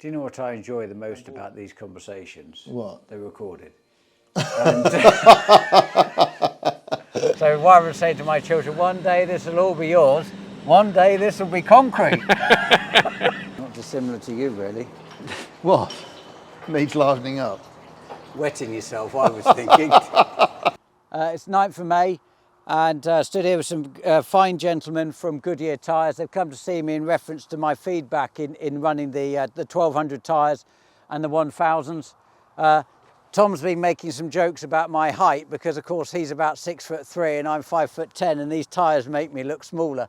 Do you know what I enjoy the most about these conversations? What? They're recorded. And, so what I would say to my children, one day this will all be yours, one day this will be concrete. Not dissimilar to you, really. What? Needs livening up. Wetting yourself, I was thinking. It's 9th of May, and stood here with some fine gentlemen from Goodyear Tyres. They've come to see me in reference to my feedback in running the 1200 tyres and the 1000s. Tom's been making some jokes about my height because, of course, he's about 6'3" and I'm 5'10", and these tyres make me look smaller.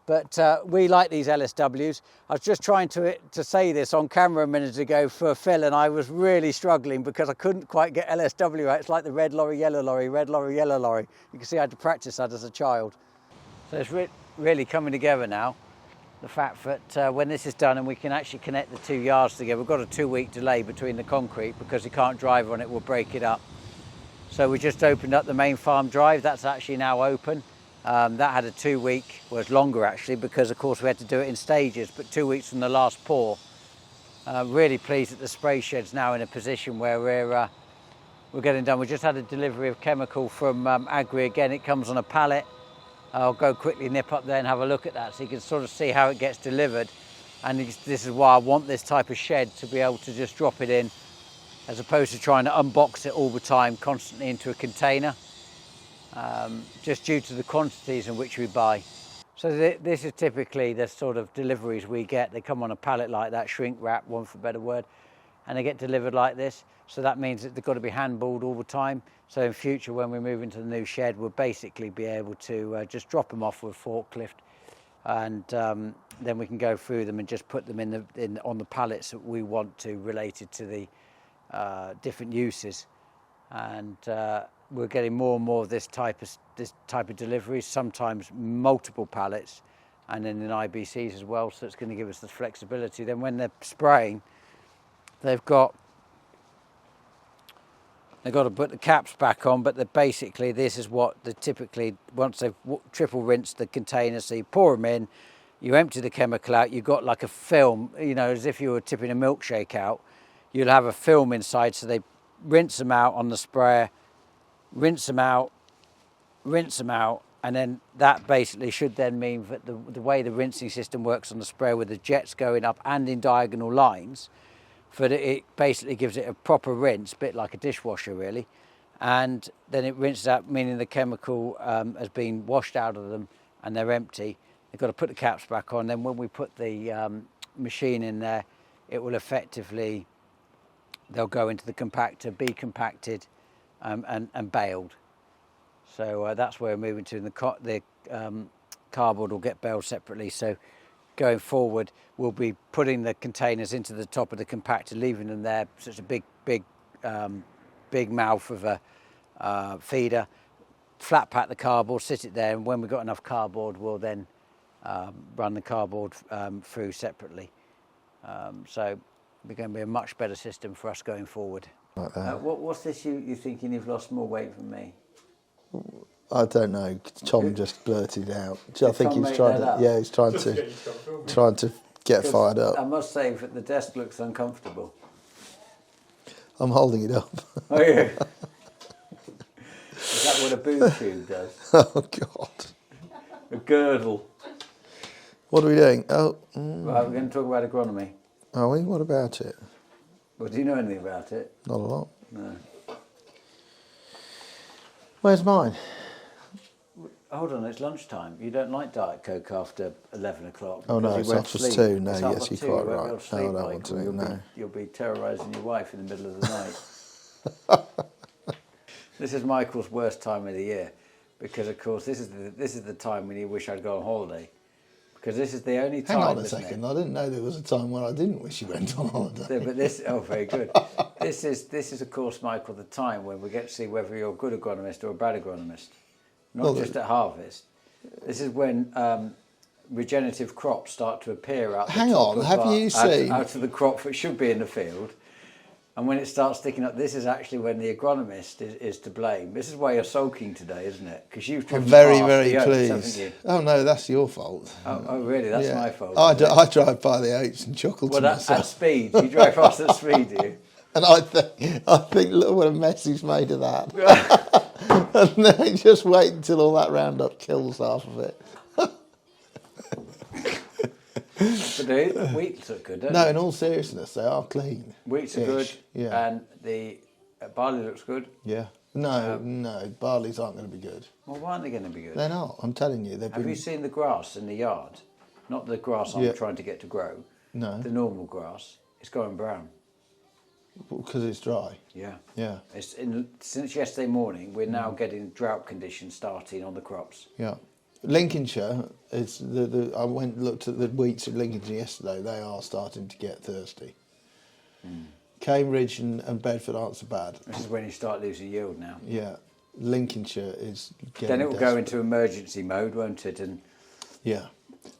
But we like these LSWs. I was just trying to say this on camera a minute ago for Phil, and I was really struggling because I couldn't quite get LSW out. It's like the red lorry, yellow lorry, red lorry, yellow lorry. You can see I had to practice that as a child. So it's really coming together now. The fact that when this is done and we can actually connect the two yards together, we've got a 2-week delay between the concrete because you can't drive on it, we'll break it up. So we just opened up the main farm drive. That's actually now open. That had a 2-week, well, it's longer actually, because of course we had to do it in stages, but 2 weeks from the last pour. Really pleased that the spray shed's now in a position where we're getting done. We just had a delivery of chemical from Agri again. It comes on a pallet. I'll go quickly nip up there and have a look at that so you can sort of see how it gets delivered. And this is why I want this type of shed to be able to just drop it in, as opposed to trying to unbox it all the time, constantly into a container. Just due to the quantities in which we buy. So this is typically the sort of deliveries we get. They come on a pallet like that, shrink wrap, one for a better word, and they get delivered like this. So that means that they've got to be handballed all the time. So in future, when we move into the new shed, we'll basically be able to just drop them off with a forklift, and then we can go through them and just put them on the pallets that we want to, related to the different uses. And we're getting more and more of this type of deliveries, sometimes multiple pallets, and then in IBCs as well. So it's going to give us the flexibility. Then when they're spraying, they've got to put the caps back on, but basically this is what typically, once they've triple rinsed the containers, so you pour them in, you empty the chemical out, you've got like a film, you know, as if you were tipping a milkshake out. You'll have a film inside, so they rinse them out on the sprayer, rinse them out, and then that basically should then mean that the way the rinsing system works on the sprayer, with the jets going up and in diagonal lines, that it basically gives it a proper rinse, a bit like a dishwasher really, and then it rinses out, meaning the chemical has been washed out of them and they're empty. They've got to put the caps back on. Then when we put the machine in there, it will effectively, they'll go into the compactor, be compacted and baled. So that's where we're moving to. And the cardboard will get baled separately. So going forward, we'll be putting the containers into the top of the compactor, leaving them there. Such a big mouth of a feeder. Flat pack the cardboard, sit it there, and when we've got enough cardboard, we'll then run the cardboard through separately. So it's going to be a much better system for us going forward. Like that. What's this you thinking you've lost more weight than me? I don't know. Tom just blurted out. I think he's trying to. Yeah, he's trying to get fired up. I must say that the desk looks uncomfortable. I'm holding it up. Oh yeah. Is that what a boob tube does? Oh God. A girdle. What are we doing? Oh. Right, we're going to talk about agronomy. Are we? What about it? Well, do you know anything about it? Not a lot. No. Where's mine? Hold on, it's lunchtime. You don't like Diet Coke after 11 o'clock? Oh no, it's half past 2. No, yes, you're quite right. No, I don't want to. No. You'll be terrorising your wife in the middle of the night. This is Michael's worst time of the year, because of course this is the time when you wish I'd go on holiday, because this is the only time. Hang on a second, I didn't know there was a time when I didn't wish you went on holiday. But very good. This is of course, Michael, the time when we get to see whether you're a good agronomist or a bad agronomist. Not just at harvest. This is when regenerative crops start to appear out. Hang on, have you seen? Out of the crop that should be in the field. And when it starts sticking up, this is actually when the agronomist is to blame. This is why you're sulking today, isn't it? Because you've driven very, past very the oats, pleased. haven't you? Oh no, that's your fault. Oh really? That's my fault. I drive by the oats and chuckle to myself. At speed. You drive past at speed, do you? And I think, look what a mess he's made of that. And then just wait until all that Roundup kills half of it. But the wheats look good, don't No, they? in all seriousness, they are clean. Wheats are good, yeah. and the barley looks good. Yeah. No, barleys aren't going to be good. Well, why aren't they going to be good? They're not, I'm telling you. Have you seen the grass in the yard? Not the grass I'm trying to get to grow. No. The normal grass. It's going brown. Because it's dry. Yeah. Yeah. Since yesterday morning, we're now getting drought conditions starting on the crops. Yeah. Lincolnshire is I went and looked at the wheats in Lincolnshire yesterday. They are starting to get thirsty. Cambridge and Bedford aren't so bad. This is when you start losing yield now. Yeah. Lincolnshire is getting Then it will go desperate. into emergency mode, won't it? And yeah.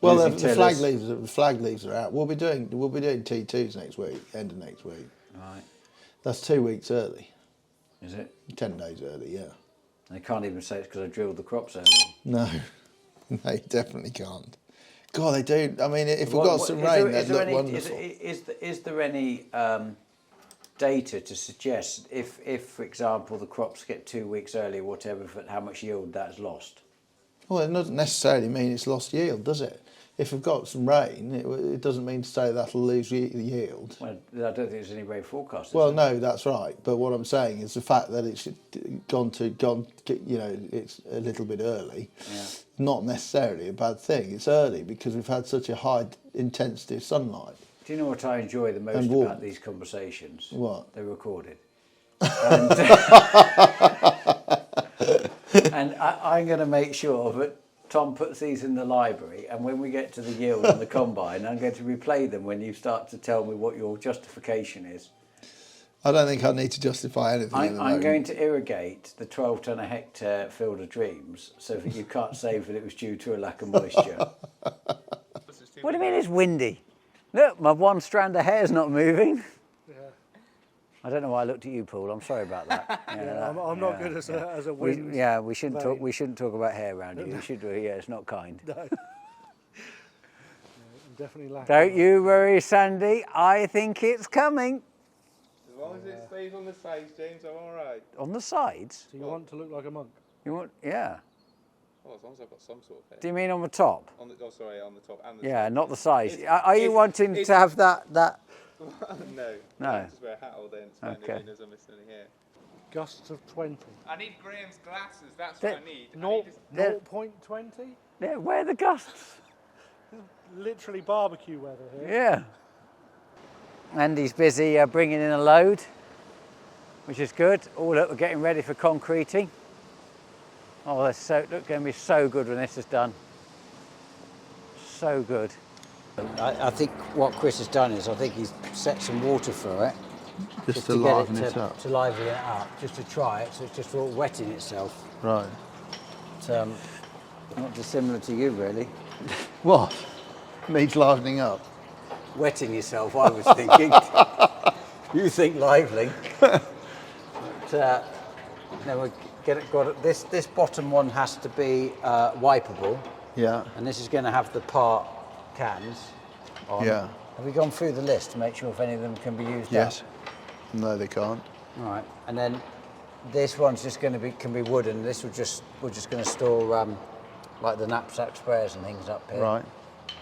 Well, the losing flag leaves are out. We'll be doing T2s next week, end of next week. right. That's 2 weeks early. Is it? 10 days early, yeah. They can't even say it's because I drilled the crops early. No, no, you definitely can't. God, they do. I mean, if we've got some rain, they'd look wonderful. Is there any data to suggest if, for example, the crops get 2 weeks early or whatever, how much yield that's lost? Well, it doesn't necessarily mean it's lost yield, does it? If we've got some rain, it doesn't mean to say that'll lose yield. Well, I don't think there's any way forecast. Well, no, that's right. But what I'm saying is the fact that it's gone, you know, it's a little bit early, not necessarily a bad thing. It's early because we've had such a high intensity of sunlight. Do you know what I enjoy the most about these conversations? What? They're recorded. And, and I'm going to make sure that Tom puts these in the library, and when we get to the yield and the combine, I'm going to replay them when you start to tell me what your justification is. I don't think I need to justify anything. I'm going to irrigate the 12 tonne a hectare Field of Dreams so that you can't say that it was due to a lack of moisture. What do you mean it's windy? Look, my one strand of hair's not moving. Yeah. I don't know why I looked at you, Paul. I'm sorry about that. I'm not good as a wind. We shouldn't talk. We shouldn't talk about hair around you. You should do. Yeah, it's not kind. No. I'm definitely lacking. Don't you worry, Sandy. I think it's coming. As long as it stays on the sides, James, I'm all right. On the sides? So you want to look like a monk? You want? Yeah. Oh, as long as I've got some sort of hair. Do you mean on the top? On the top and the Yeah, side. not the sides. Are you wanting to have that? No. No. I just wear a hat all day and spend Okay. it as I'm missing any hair. Gusts of 20. I need Graham's glasses, that's what I need. 0.20? Yeah, where are the gusts? Literally barbecue weather here. Yeah. Andy's busy bringing in a load, which is good. All up, we're getting ready for concreting. Oh, that's going to be so good when this is done. So good. I think what Chris has done is I think he's set some water through it. Just to liven it up. To liven it up, just to try it, so it's just all wetting itself. Right. But, not dissimilar to you, really. What? Needs livening up. Wetting yourself, I was thinking. You think liveling. But, now this bottom one has to be wipeable. Yeah. And this is going to have the part cans on. Yeah. Have we gone through the list to make sure if any of them can be used Yes. up? No, they can't. All right. And then this one's just going to can be wooden. This we're just going to store like the knapsack sprayers and things up here. Right.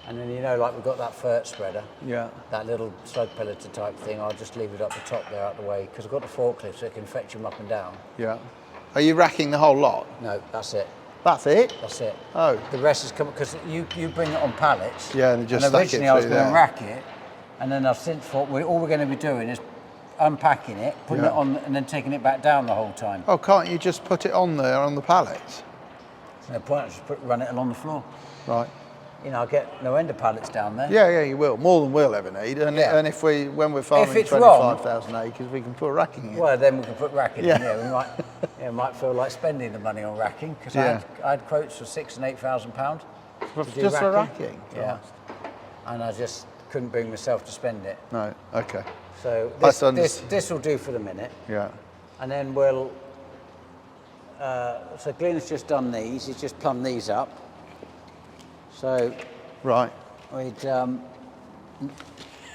And then like we've got that fert spreader. Yeah. That little slug pelleter type thing. I'll just leave it up the top there out the way because I've got the forklift so it can fetch them up and down. Yeah. Are you racking the whole lot? No, that's it. That's it? That's it. Oh. The rest is coming because you bring it on pallets. Yeah, and just and stack it originally I was through going to there. rack it, and then I've since thought all we're going to be doing is unpacking it, putting it on, and then taking it back down the whole time. Oh, can't you just put it on there on the pallets? There's no point. I just run it along the floor. Right. I'll get no end of pallets down there. Yeah, you will. More than we'll ever need. And, Yeah. and when we're farming it's wrong- 25,000 acres, we can put racking in. Well, then we can put racking Yeah. in. Yeah, we might feel like spending the money on racking because Yeah. I had quotes for £6,000 and £8,000 to do Just for racking. racking? Yeah. And I just couldn't bring myself to spend it. No, okay. So That's this will do for the minute. Yeah. And then we'll, so Glyn's just done these, he's just plumbed these up. So Right. we'd,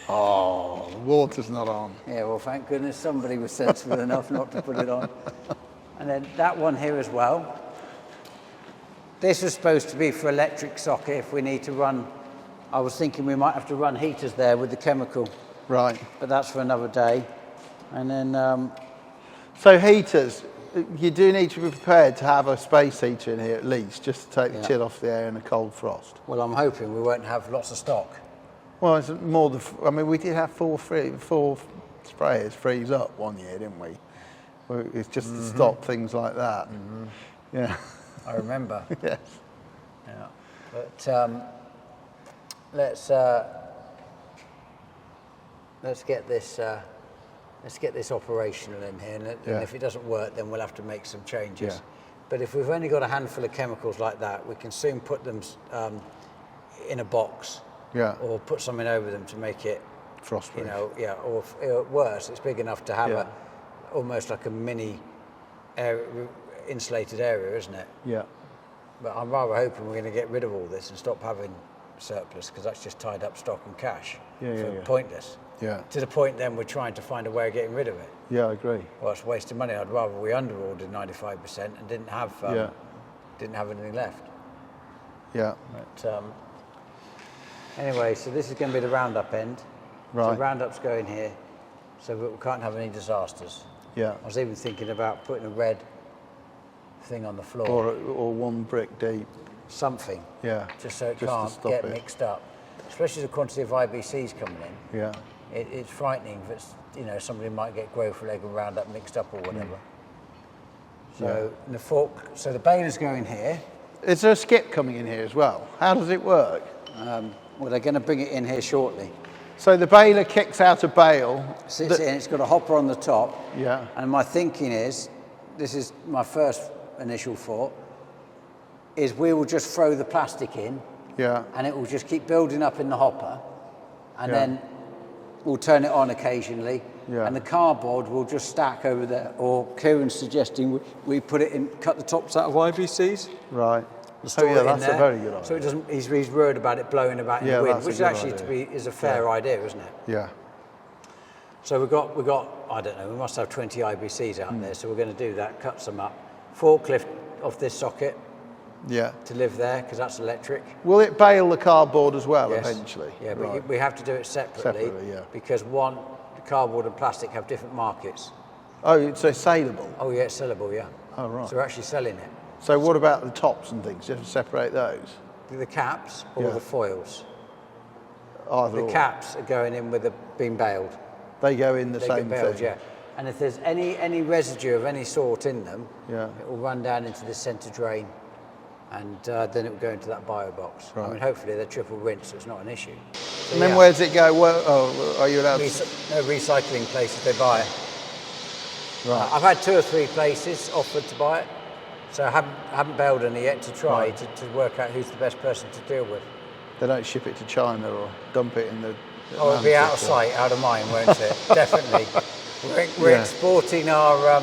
Oh, the water's not on. yeah, well, thank goodness somebody was sensible enough not to put it on. And then that one here as well. This was supposed to be for electric socket if we need to run. I was thinking we might have to run heaters there with the chemical, Right. but that's for another day. And then, So heaters, you do need to be prepared to have a space heater in here at least, just to take the chill off the air in a cold frost. well, I'm hoping we won't have lots of stock. Well, it's more the. I mean, we did have four sprayers freeze up one year, didn't we? Well, it's just to stop things like that. Yeah. I remember. Yes. Yeah. But let's get this operational in here, and if it doesn't work, then we'll have to make some changes. Yeah. But if we've only got a handful of chemicals like that, we can soon put them in a box. Yeah. Or put something over them to make it Frostproof. You know, yeah. Or worse, it's big enough to have almost like a mini insulated area, isn't it? Yeah. But I'm rather hoping we're going to get rid of all this and stop having surplus, because that's just tied up stock and cash. Pointless. Yeah. To the point then we're trying to find a way of getting rid of it. Yeah, I agree. Well, it's a waste of money. I'd rather we under-ordered 95% and didn't have anything left. Yeah. But anyway, so this is going to be the roundup end. Right. So roundup's going here, so that we can't have any disasters. Yeah. I was even thinking about putting a red thing on the floor. Or one brick deep. Something. Yeah. Just so it just to can't stop get it. mixed up. Especially the quantity of IBCs coming in. Yeah. It's frightening that somebody might get growth leg and Roundup mixed up or whatever. So the fork, so the baler's going here. Is there a skip coming in here as well? How does it work? Well, they're going to bring it in here shortly. So the baler kicks out a bale. Sits in, it's got a hopper on the top. Yeah. And my thinking is, this is my first initial thought, is we will just throw the plastic in. Yeah. And it will just keep building up in the hopper. And then we'll turn it on occasionally. Yeah. And the cardboard will just stack over there. Or Kieran's suggesting we put it in, cut the tops out of IBCs. Right. Store it in that's there, a very good idea. so it doesn't. He's worried about it blowing about in the wind, that's a which good actually idea. is a fair idea, isn't it? Yeah. So we've got I don't know, we must have 20 IBCs out there, so we're going to do that, cut some up. Forklift off this socket Yeah. to live there, because that's electric. Will it bale the cardboard as well Yes. eventually? Yeah, but Right. we have to do it separately, because the cardboard and plastic have different markets. Oh, so it's saleable. Oh yeah, it's sellable, yeah. Oh, right. So we're actually selling it. So what about the tops and things? You have to separate those? The caps or the foils? Either The or. caps are going in with being baled. They go in the They same get baled, thing? yeah. And if there's any residue of any sort in them, Yeah. it will run down into the centre drain, and then it will go into that bio box. I Right. mean, hopefully they're triple rinsed, so it's not an issue. So, And then yeah, where does it go? Are you allowed to... no recycling places they buy it. Right. I've had 2 or 3 places offered to buy it, so I haven't bailed any yet to try to work out who's the best person to deal with. They don't ship it to China or dump it in the... Oh, it'll be out of sight, out of mind, won't it? Definitely. We're exporting our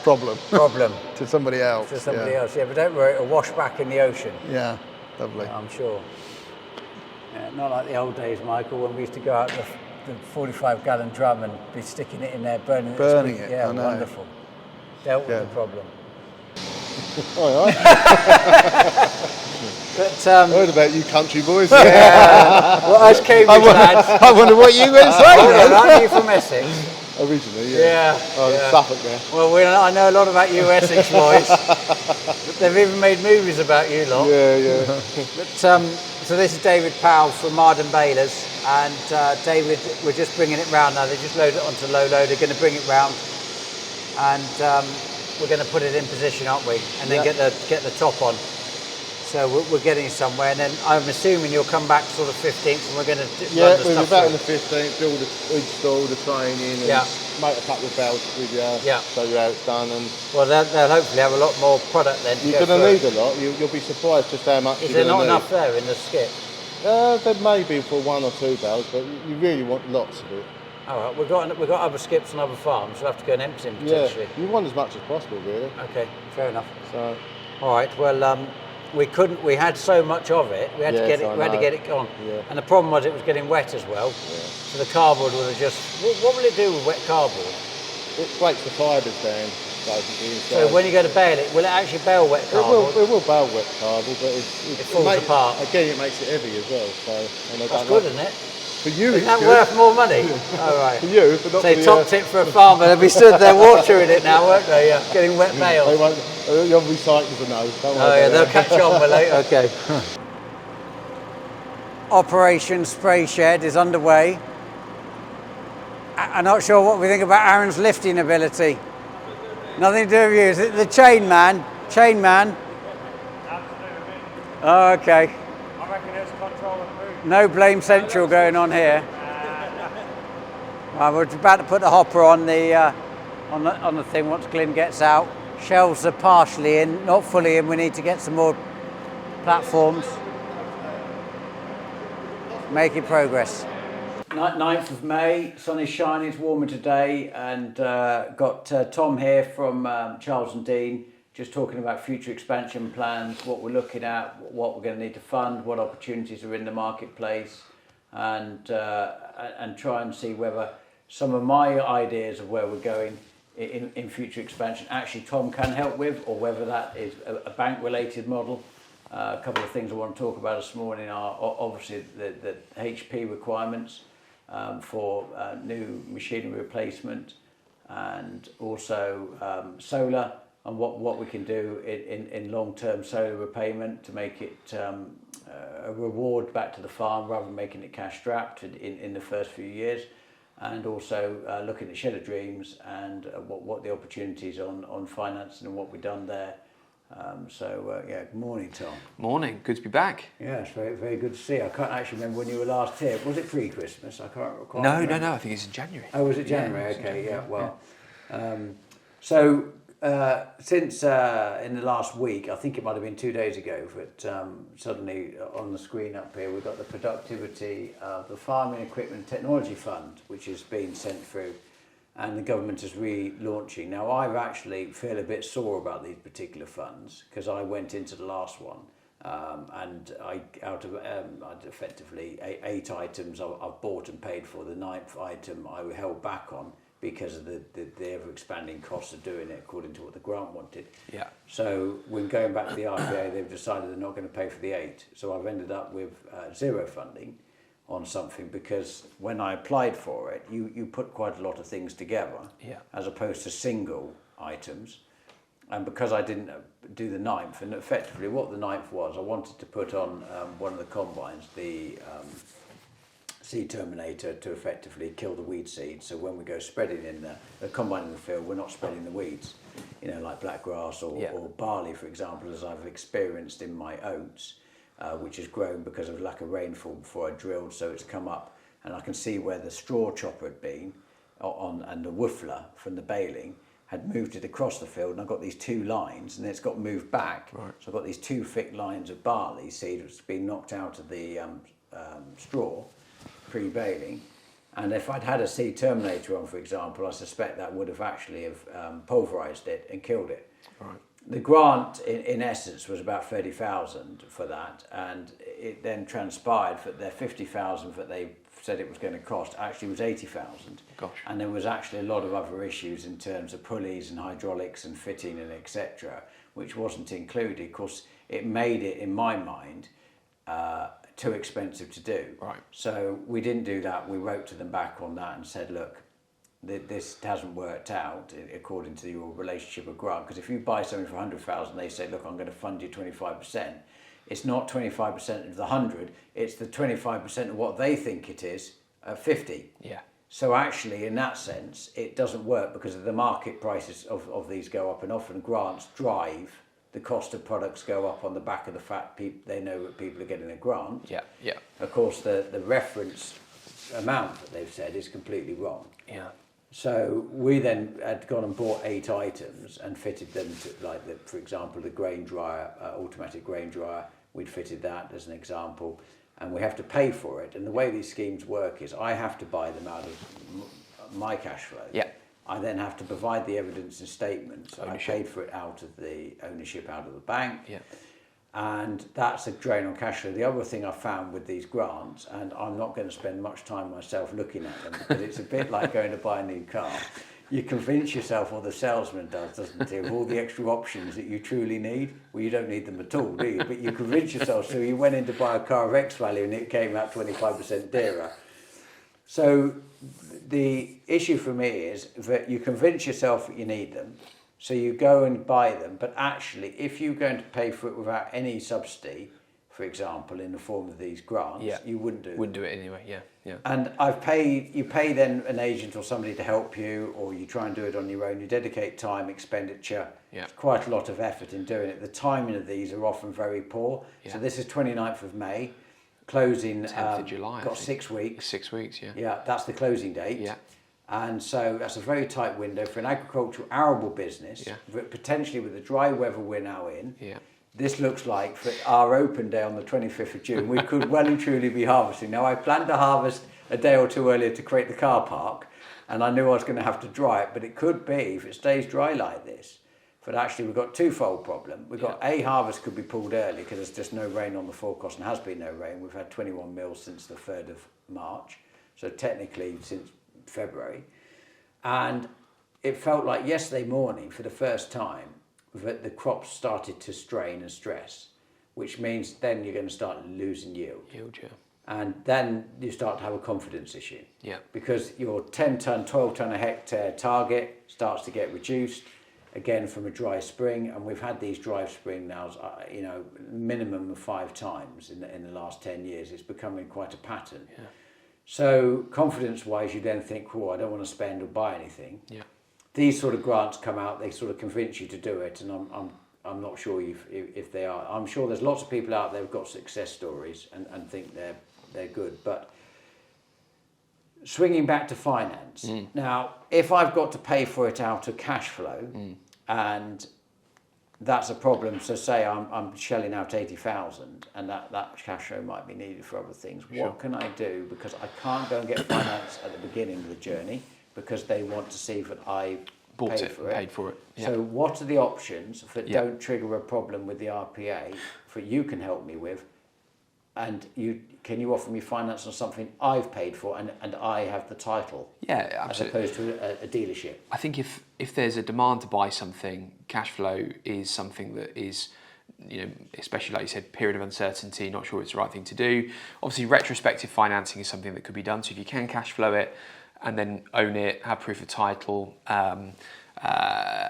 Problem. problem to somebody else. to somebody else. Yeah, but don't worry, it'll wash back in the ocean. Yeah, lovely. I'm sure. Yeah, not like the old days, Michael, when we used to go out the 45-gallon drum and be sticking it in there, burning it. Yeah, I know. wonderful. Dealt with the problem. All right. But Heard about you country boys. well, us Cambridge lads. I wonder what you were going to say then. Aren't you from Essex? Originally, yeah. Yeah. Suffolk there. Well, I know a lot about you Essex boys. They've even made movies about you lot. Yeah. But, so this is David Powell from Mardon Bailers, and David, we're just bringing it round now. They just load it onto low load. They're going to bring it round, and we're going to put it in position, aren't we? And then get the top on. So we're getting somewhere, and then I'm assuming you'll come back sort of 15th, and we're going to Yeah, run the we'll be stuff back on through. the 15th, install the training and make a couple of belts with you, show you how it's done. And Well, they'll hopefully have a lot more product then. you're going to need a lot. You'll be surprised just how much Is you're there going not to need. enough there in the skip? There may be for 1 or 2 belts, but you really want lots of it. All right, we've got other skips and other farms. We'll have to go and empty them potentially. Yeah, you want as much as possible, really. Okay, fair enough. So. All right. Well, we couldn't. We had so much of it. We had to get it. We had to get it gone. Yeah. And the problem was it was getting wet as well. Yeah. So the cardboard would have just. What will it do with wet cardboard? It breaks the fibres down, basically. So when you go to bale it, will it actually bale wet cardboard? It will bale wet cardboard, but it falls apart. Again, it makes it heavy as well. So, that's good, isn't it? For you, isn't that worth more money? All right. For you, but not so for the... top tip for a farmer, they'll be stood there watering it now, won't they? Yeah. Getting wet bales. They won't, your recyclers will know. Don't worry yeah, they'll catch on, will they? Okay. Operation Spray Shed is underway. I'm not sure what we think about Aaron's lifting ability. Nothing to do with you. Is it the chain man? Chain man? Oh, okay. I reckon it's control and move. No blame central going on here. We're about to put the hopper on the thing once Glyn gets out. Shelves are partially in, not fully in. We need to get some more platforms. Making progress. 9th of May, sun is shining, it's warmer today, and got Tom here from Charles and Dean, just talking about future expansion plans, what we're looking at, what we're going to need to fund, what opportunities are in the marketplace, and try and see whether some of my ideas of where we're going in future expansion actually Tom can help with, or whether that is a bank-related model. A couple of things I want to talk about this morning are obviously the HP requirements for new machinery replacement, and also solar, and what we can do in long-term solar repayment to make it a reward back to the farm rather than making it cash strapped in the first few years, and also looking at Shed of Dreams and what the opportunities on financing and what we've done there. Yeah, good morning, Tom. Morning, good to be back. Yeah, it's very, very good to see you. I can't actually remember when you were last here. Was it pre-Christmas? I can't recall. No, I think it's in January. Oh, was it January? Yeah, okay, January. Well. Since in the last week, I think it might have been 2 days ago, but suddenly on the screen up here, we've got the productivity of the Farming Equipment Technology Fund, which has been sent through, and the government is relaunching. Now, I've actually feel a bit sore about these particular funds because I went into the last one, and I'd effectively 8 items I've bought and paid for. The 9th item I held back on because of the ever-expanding costs of doing it according to what the grant wanted. Yeah. So when going back to the RPA, they've decided they're not going to pay for the 8. So I've ended up with zero funding on something, because when I applied for it, you put quite a lot of things together, as opposed to single items. And because I didn't do the 9th, and effectively what the 9th was, I wanted to put on one of the combines, the seed terminator, to effectively kill the weed seed. So when we go spreading in the combine in the field, we're not spreading the weeds, like black grass or barley, for example, as I've experienced in my oats. Which has grown because of lack of rainfall before I drilled, so it's come up, and I can see where the straw chopper had been and the woofler from the baling had moved it across the field, and I've got these 2 lines, and it's got moved back. Right. So I've got these 2 thick lines of barley seed that's been knocked out of the straw pre-baling, and if I'd had a seed terminator on, for example, I suspect that would have actually pulverised it and killed it. Right. The grant, in essence, was about 30,000 for that, and it then transpired that their 50,000 that they said it was going to cost actually was 80,000. Gosh. And there was actually a lot of other issues in terms of pulleys and hydraulics and fitting and etc., which wasn't included. Of course, it made it, in my mind, too expensive to do. Right. So we didn't do that. We wrote to them back on that and said, look, this hasn't worked out according to your relationship with grant, because if you buy something for 100,000, they say, look, I'm going to fund you 25%. It's not 25% of the 100, it's the 25% of what they think it is at 50. Yeah. So actually, in that sense, it doesn't work because of the market prices of these go up, and often grants drive the cost of products go up on the back of the fact they know that people are getting a grant. Yeah, yeah. Of course, the reference amount that they've said is completely wrong. Yeah. So we then had gone and bought 8 items and fitted them to, for example, the grain dryer, automatic grain dryer. We'd fitted that as an example, and we have to pay for it. And the way these schemes work is I have to buy them out of my cash flow. Yeah. I then have to provide the evidence and statements. Ownership. I paid for it out of the ownership out of the bank. Yeah. And that's a drain on cash flow. The other thing I found with these grants, and I'm not going to spend much time myself looking at them, because it's a bit like going to buy a new car. You convince yourself, or the salesman does, doesn't he, of all the extra options that you truly need. Well, you don't need them at all, do you? But you convince yourself. So you went in to buy a car of X value and it came out 25% dearer. So the issue for me is that you convince yourself that you need them. So you go and buy them. But actually, if you're going to pay for it without any subsidy, for example, in the form of these grants, you wouldn't do it. Wouldn't do it anyway, yeah. And you pay then an agent or somebody to help you, or you try and do it on your own. You dedicate time, expenditure, quite a lot of effort in doing it. The timing of these are often very poor. Yeah. So this is 29th of May, closing 10th of July. Got 6 weeks. 6 weeks, yeah. Yeah, that's the closing date. Yeah. And so that's a very tight window for an agricultural arable business, but potentially with the dry weather we're now in. Yeah. This looks like for our open day on the 25th of June, we could well and truly be harvesting. Now, I planned to harvest a day or two earlier to create the car park, and I knew I was going to have to dry it, but it could be, if it stays dry like this, but actually we've got twofold problem. We've got harvest could be pulled early because there's just no rain on the forecast and has been no rain. We've had 21 mils since the 3rd of March, so technically since February. And it felt like yesterday morning, for the first time, that the crops started to strain and stress, which means then you're going to start losing yield. And then you start to have a confidence issue. Yeah. Because your 10 tonne, 12 tonne a hectare target starts to get reduced, again from a dry spring. And we've had these dry spring now, minimum of 5 times in the last 10 years. It's becoming quite a pattern. Yeah. So confidence-wise, you then think, I don't want to spend or buy anything. Yeah. These sort of grants come out, they sort of convince you to do it, and I'm not sure if they are. I'm sure there's lots of people out there who've got success stories and think they're good. But swinging back to finance, now, if I've got to pay for it out of cash flow, and that's a problem, so say I'm shelling out 80,000 and that cash flow might be needed for other things, what can I do? Because I can't go and get finance at the beginning of the journey, because they want to see that I paid for it. Yeah. So what are the options that don't trigger a problem with the RPA that you can help me with? And can you offer me finance on something I've paid for and I have the title? Yeah, absolutely. As opposed to a dealership. I think if there's a demand to buy something, cash flow is something that is, especially like you said, period of uncertainty, not sure it's the right thing to do. Obviously, retrospective financing is something that could be done. So if you can cash flow it, and then own it, have proof of title, and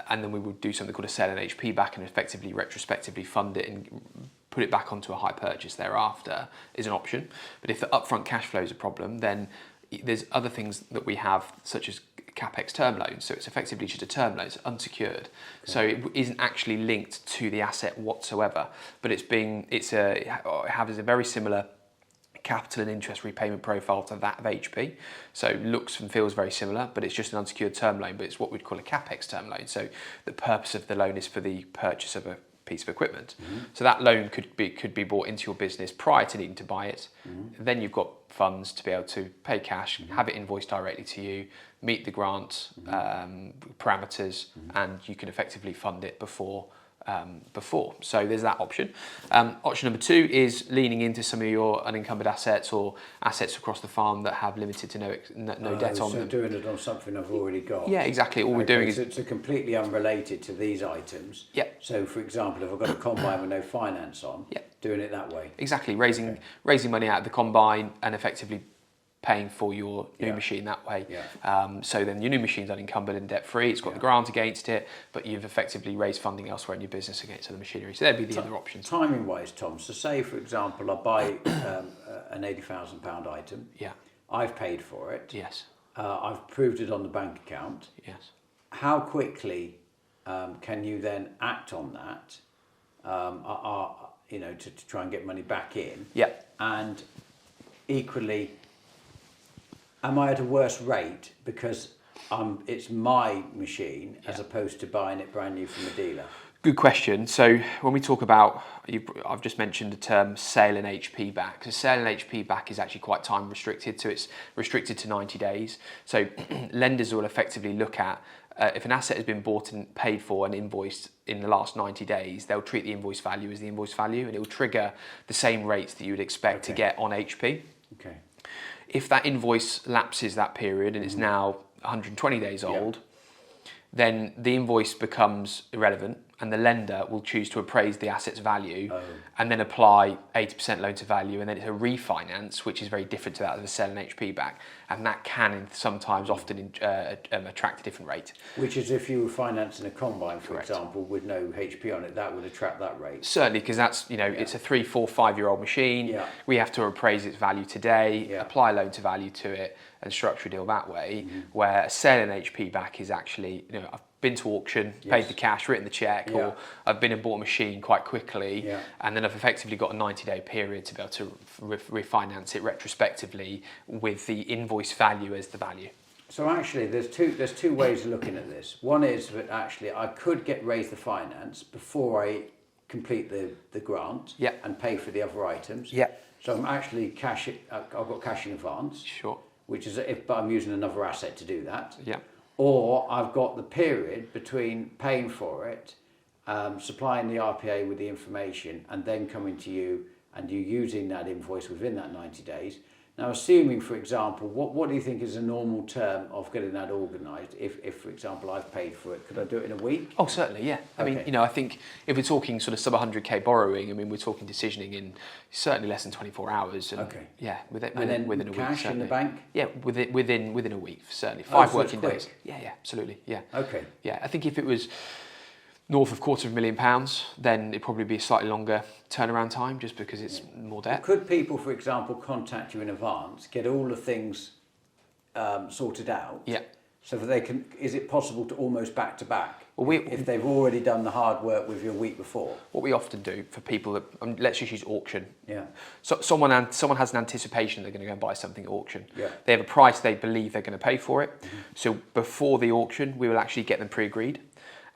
then we would do something called a sell and HP back and effectively retrospectively fund it and put it back onto a high purchase thereafter is an option. But if the upfront cash flow is a problem, then there's other things that we have, such as CapEx term loans. So it's effectively just a term loan, it's unsecured. Okay. So it isn't actually linked to the asset whatsoever, but it has a very similar capital and interest repayment profile to that of HP. So looks and feels very similar, but it's just an unsecured term loan, but it's what we'd call a CapEx term loan. So the purpose of the loan is for the purchase of a piece of equipment. So that loan could be brought into your business prior to needing to buy it. Then you've got funds to be able to pay cash, have it invoiced directly to you, meet the grant parameters, and you can effectively fund it before. So there's that option. Option number 2 is leaning into some of your unencumbered assets or assets across the farm that have limited to no debt on them. So doing it on something I've already got. Yeah, exactly. All we're doing is... So it's completely unrelated to these items. Yeah. So, for example, if I've got a combine with no finance on, doing it that way. Exactly. Raising money out of the combine and effectively paying for your new machine that way. Yeah. So then your new machine's unencumbered and debt-free, it's got the grant against it, but you've effectively raised funding elsewhere in your business against other machinery. So there'd be the other options. Timing-wise, Tom, so say, for example, I buy an £80,000 item. Yeah. I've paid for it. Yes. I've proved it on the bank account. Yes. How quickly can you then act on that, to try and get money back in? Yeah. And equally, am I at a worse rate because it's my machine as opposed to buying it brand new from a dealer? Good question. So when we talk about, I've just mentioned the term sale and HP back. So sale and HP back is actually quite time restricted, so it's restricted to 90 days. So lenders will effectively look at if an asset has been bought and paid for and invoiced in the last 90 days, they'll treat the invoice value as the invoice value, and it will trigger the same rates that you would expect to get on HP. Okay. If that invoice lapses that period and it's now 120 days old, then the invoice becomes irrelevant, and the lender will choose to appraise the asset's value and then apply 80% loan to value, and then it's a refinance, which is very different to that of a sell and HP back, and that can sometimes often attract a different rate. Which is if you were financing a combine, for example, with no HP on it, that would attract that rate. Certainly, because that's, it's a 3, 4, 5-year-old machine. Yeah. We have to appraise its value today, apply loan to value to it, and structure a deal that way. Where a sell and HP back is actually, I've been to auction, paid the cash, written the check, or I've been and bought a machine quite quickly, and then I've effectively got a 90-day period to be able to refinance it retrospectively with the invoice value as the value. So actually, there's two ways of looking at this. One is that actually I could raise the finance before I complete the grant and pay for the other items. So I'm actually I've got cash in advance. Sure. Which is but I'm using another asset to do that. Or I've got the period between paying for it, supplying the RPA with the information, and then coming to you and you using that invoice within that 90 days. Now, assuming, for example, what do you think is a normal term of getting that organised? If, for example, I've paid for it, could I do it in a week? Oh, certainly, yeah. I mean, I think if we're talking sort of sub 100k borrowing, we're talking decisioning in certainly less than 24 hours. And, yeah, within a week. Cash in the bank? Yeah, within a week, certainly. 5 working days. Yeah, absolutely, yeah. Okay. Yeah, I think if it was north of £250,000, then it'd probably be a slightly longer turnaround time, just because it's more debt. Could people, for example, contact you in advance, get all the things sorted out? Yeah. So that they can, is it possible to almost back to back? Well, if they've already done the hard work with you a week before? What we often do for people that, let's just use auction. Yeah. So someone has an anticipation they're going to go and buy something at auction. Yeah. They have a price they believe they're going to pay for it. Mm-hmm. So before the auction, we will actually get them pre-agreed.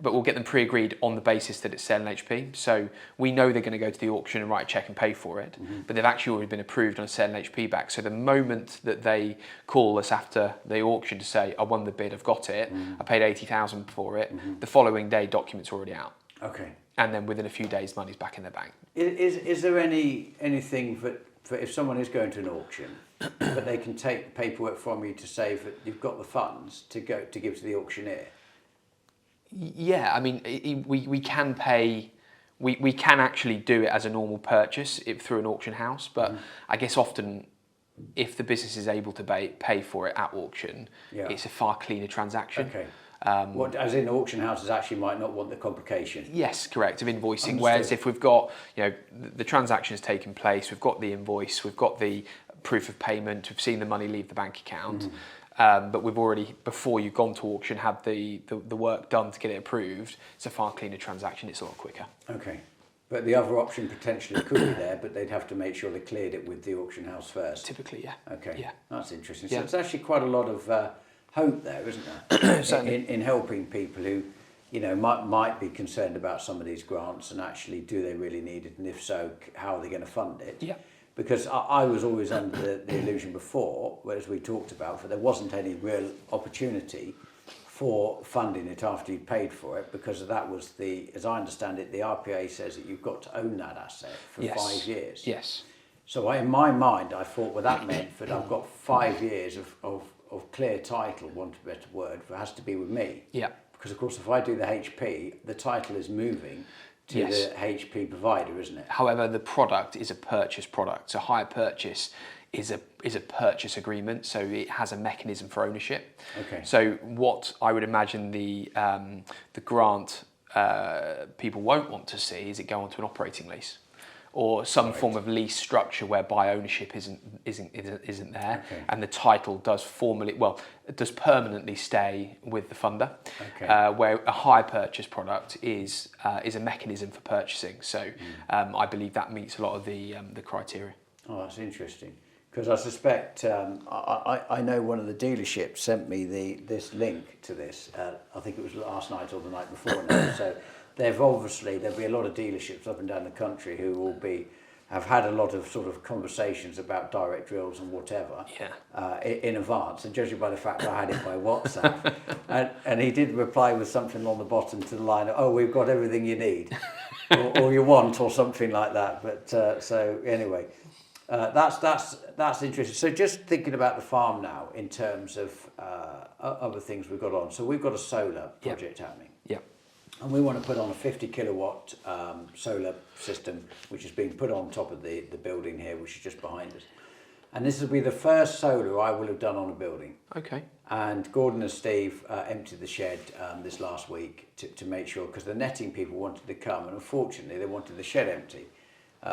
But we'll get them pre-agreed on the basis that it's sell and HP. So we know they're going to go to the auction and write a check and pay for it, but they've actually already been approved on a sell and HP back. So the moment that they call us after the auction to say, I won the bid, I've got it, I paid 80,000 for it, the following day documents are already out. Okay. And then within a few days, money's back in their bank. Is there anything for if someone is going to an auction, but they can take paperwork from you to say that you've got the funds to give to the auctioneer? Yeah, I mean, we can pay, we can actually do it as a normal purchase through an auction house, but I guess often if the business is able to pay for it at auction, it's a far cleaner transaction. Okay. As in auction houses actually might not want the complication? Yes, correct, of invoicing. Understood. Whereas if we've got, the transaction has taken place, we've got the invoice, we've got the proof of payment, we've seen the money leave the bank account, but we've already, before you've gone to auction, had the work done to get it approved. It's a far cleaner transaction, it's a lot quicker. Okay. But the other option potentially could be there, but they'd have to make sure they cleared it with the auction house first. Typically, yeah. Okay. Yeah. That's interesting. Yeah. So it's actually quite a lot of hope there, isn't there? Certainly. In helping people who, might be concerned about some of these grants, and actually, do they really need it? And if so, how are they going to fund it? Yeah. Because I was always under the illusion before, as we talked about, that there wasn't any real opportunity for funding it after you paid for it, because that was as I understand it, the RPA says that you've got to own that asset for 5 years. Yes. So in my mind, I thought, well, that meant that I've got 5 years of clear title, want a better word, that has to be with me. Yeah. Because, of course, if I do the HP, the title is moving to the HP provider, isn't it? However, the product is a purchase product. So hire purchase is a purchase agreement, so it has a mechanism for ownership. Okay. So what I would imagine the grant people won't want to see is it go onto an operating lease, or some form of lease structure whereby ownership isn't there, and the title does permanently stay with the funder. Okay. Where a hire purchase product is a mechanism for purchasing. So I believe that meets a lot of the criteria. Oh, that's interesting. Because I suspect, I know one of the dealerships sent me this link to this. I think it was last night or the night before now. So there'll be a lot of dealerships up and down the country who have had a lot of sort of conversations about direct drills and whatever in advance. And judging by the fact that I had it by WhatsApp, and he did reply with something on the bottom to the line of, "Oh, we've got everything you need." or you want, or something like that. But so anyway, that's interesting. So just thinking about the farm now in terms of other things we've got on. So we've got a solar project happening. Yeah. And we want to put on a 50 kilowatt solar system, which is being put on top of the building here, which is just behind us. And this will be the first solar I will have done on a building. Okay. And Gordon and Steve emptied the shed this last week to make sure, because the netting people wanted to come, and unfortunately they wanted the shed empty,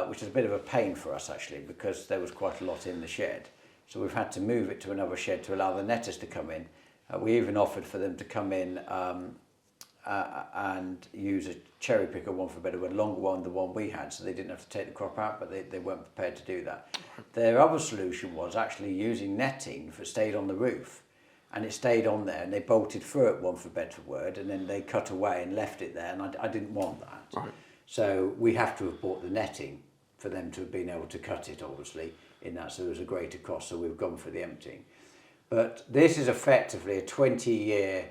which is a bit of a pain for us actually, because there was quite a lot in the shed. So we've had to move it to another shed to allow the netters to come in. We even offered for them to come in and use a cherry picker, one for a better word, longer one than the one we had, so they didn't have to take the crop out, but they weren't prepared to do that. Their other solution was actually using netting for stayed on the roof, and it stayed on there, and they bolted through it, one for a better word, and then they cut away and left it there, and I didn't want that. Right. So we have to have bought the netting for them to have been able to cut it, obviously, in that, so there was a greater cost, so we've gone for the emptying. But this is effectively a 20-year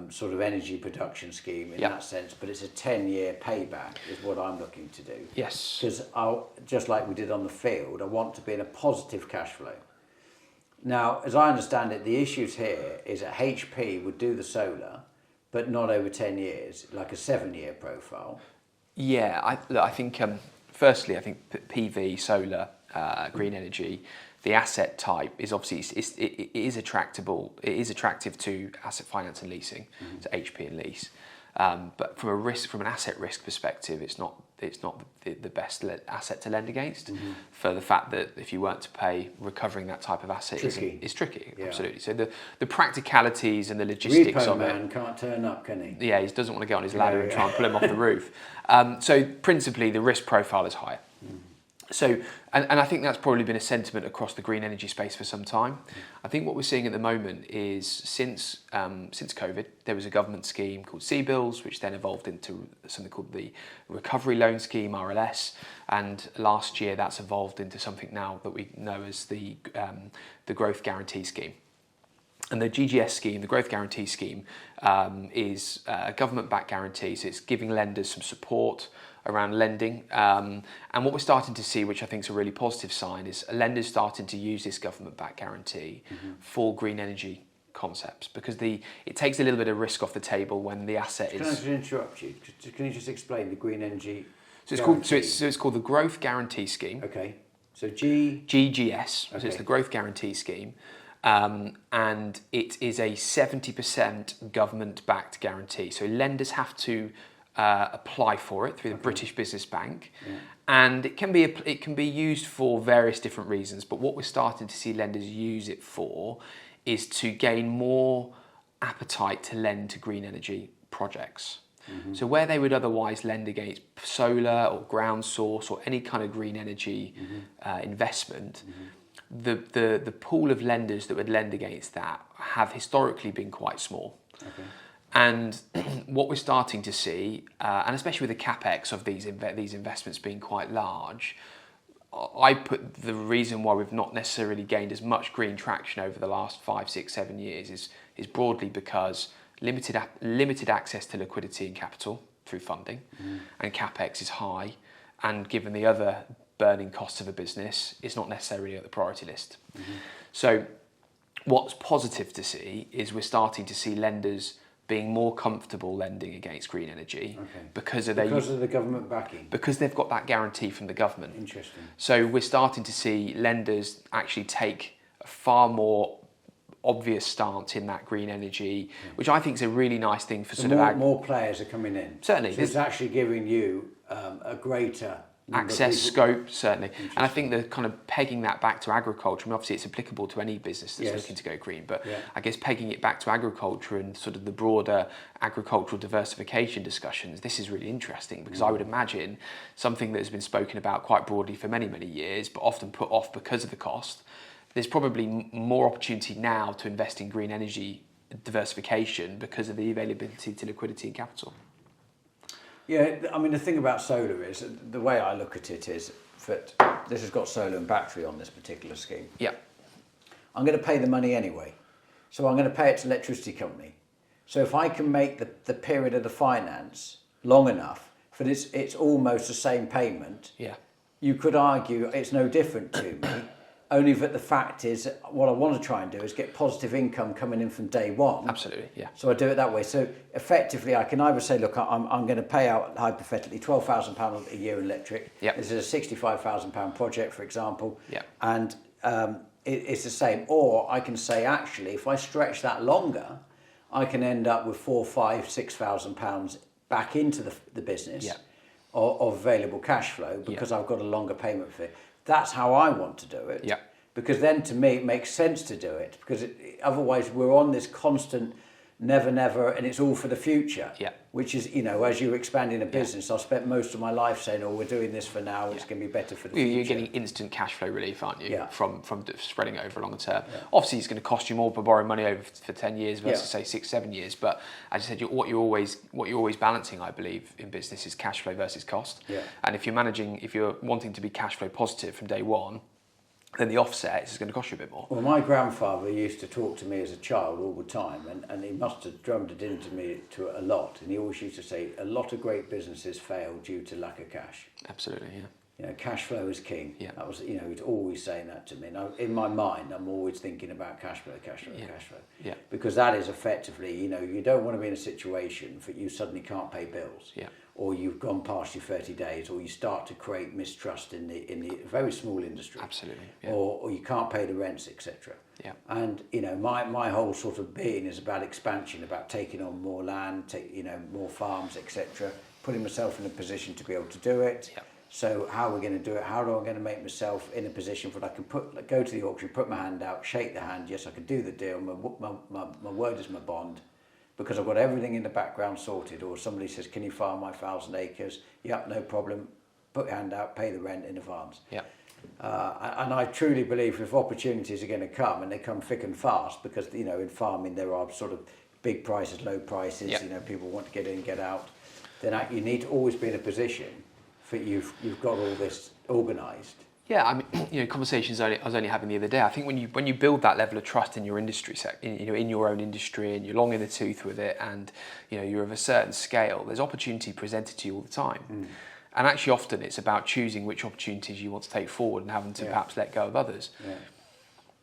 sort of energy production scheme in that sense, but it's a 10-year payback is what I'm looking to do. Yes. Because just like we did on the field, I want to be in a positive cash flow. Now, as I understand it, the issues here is that HP would do the solar, but not over 10 years, like a 7-year profile. Yeah, I think, firstly, I think PV, solar, green energy, the asset type is obviously it is attractable. It is attractive to asset finance and leasing, to HP and lease. But from an asset risk perspective, it's not the best asset to lend against. For the fact that if you weren't to pay, recovering that type of asset is tricky. Absolutely. So the practicalities and the logistics Repo of it. man can't turn up, can he? Yeah, he doesn't want to get on his ladder and try and pull him off the roof. So principally, the risk profile is higher. So, and I think that's probably been a sentiment across the green energy space for some time. I think what we're seeing at the moment is since COVID, there was a government scheme called CBILS, which then evolved into something called the Recovery Loan Scheme, RLS, and last year that's evolved into something now that we know as the Growth Guarantee Scheme. And the GGS scheme, the Growth Guarantee Scheme, is a government-backed guarantee, so it's giving lenders some support around lending. And what we're starting to see, which I think is a really positive sign, is lenders starting to use this government-backed guarantee for green energy concepts, because it takes a little bit of risk off the table when the asset is... Can I just interrupt you? Can you just explain the green energy it's called the Growth Guarantee Scheme. Okay. So GGS, so it's the Growth Guarantee Scheme. And it is a 70% government-backed guarantee. So lenders have to apply for it through the British Business Bank, and it can be used for various different reasons. But what we're starting to see lenders use it for is to gain more appetite to lend to green energy projects. So where they would otherwise lend against solar or ground source or any kind of green energy investment, the pool of lenders that would lend against that have historically been quite small. And what we're starting to see, and especially with the capex of these investments being quite large, I put the reason why we've not necessarily gained as much green traction over the last 5, 6, 7 years is broadly because limited access to liquidity and capital through funding, and capex is high, and given the other burning costs of a business, it's not necessarily at the priority list. So what's positive to see is we're starting to see lenders being more comfortable lending against green energy because of the government backing. Because they've got that guarantee from the government. Interesting. So we're starting to see lenders actually take a far more obvious stance in that green energy, which I think is a really nice thing for more players are coming in. Certainly. So it's actually giving you a greater access, scope, certainly. And I think the kind of pegging that back to agriculture, I mean, obviously it's applicable to any business that's looking to go green, but I guess pegging it back to agriculture and sort of the broader agricultural diversification discussions, this is really interesting because I would imagine something that has been spoken about quite broadly for many, many years, but often put off because of the cost. There's probably more opportunity now to invest in green energy diversification because of the availability to liquidity and capital. Yeah, I mean, the thing about solar is, the way I look at it is that this has got solar and battery on this particular scheme. Yeah. I'm going to pay the money anyway. So I'm going to pay it to electricity company. So if I can make the period of the finance long enough that it's almost the same payment, you could argue it's no different to me. Only that the fact is, what I want to try and do is get positive income coming in from day one. Absolutely, yeah. So I do it that way. So effectively, I can either say, look, I'm going to pay out hypothetically £12,000 a year in electric. Yep. This is a £65,000 project, for example. Yep. And it's the same. Or I can say, actually, if I stretch that longer, I can end up with £4,000, £5,000, £6,000 back into the business of available cash flow because I've got a longer payment for it. That's how I want to do it. Yeah. Because then to me it makes sense to do it because otherwise we're on this constant never and it's all for the future. Yeah. Which is, as you're expanding a business, I've spent most of my life saying, we're doing this for now, it's going to be better for the future. You're getting instant cash flow relief, aren't you? Yeah. From spreading it over a longer term. Yeah. Obviously, it's going to cost you more to borrow money over for 10 years versus say 6-7 years. But as you said, what you're always balancing, I believe, in business is cash flow versus cost. Yeah. And if you're wanting to be cash flow positive from day one, then the offset is going to cost you a bit more. Well, my grandfather used to talk to me as a child all the time, and he must have drummed it into me a lot. And he always used to say, a lot of great businesses fail due to lack of cash. Absolutely, yeah. Cash flow is king. Yeah. That was, he's always saying that to me. Now, in my mind, I'm always thinking about cash flow. Yeah. Because that is effectively, you don't want to be in a situation that you suddenly can't pay bills. Yeah. Or you've gone past your 30 days, or you start to create mistrust in the very small industry. Absolutely. Yeah. Or you can't pay the rents, etc. Yeah. And my whole sort of being is about expansion, about taking on more land, more farms, etc. Putting myself in a position to be able to do it. Yeah. So how are we going to do it? How am I going to make myself in a position where I can go to the auction, put my hand out, shake the hand. Yes, I can do the deal. My word is my bond. Because I've got everything in the background sorted, or somebody says, can you farm my 1,000 acres? Yep, no problem. Put your hand out, pay the rent in advance. Yeah. And I truly believe if opportunities are going to come, and they come thick and fast, because, in farming there are sort of big prices, low prices, people want to get in, get out, then you need to always be in a position that you've got all this organised. Yeah, I mean, conversations I was only having the other day. I think when you build that level of trust in your industry, in your own industry, and you're long in the tooth with it, and you're of a certain scale, there's opportunity presented to you all the time. And actually, often it's about choosing which opportunities you want to take forward and having to perhaps let go of others. Yeah.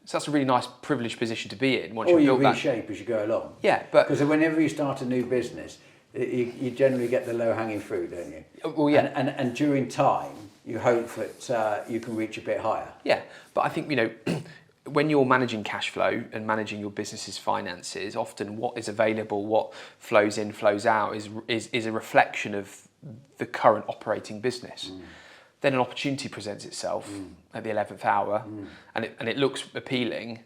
So that's a really nice, privileged position to be in. Once or you you build reshape as you go along. Yeah, but because whenever you start a new business, you generally get the low-hanging fruit, don't you? Well, yeah. And during time, you hope that you can reach a bit higher. Yeah, but I think, when you're managing cash flow and managing your business's finances, often what is available, what flows in, flows out is a reflection of the current operating business. Then an opportunity presents itself at the 11th hour and it looks appealing,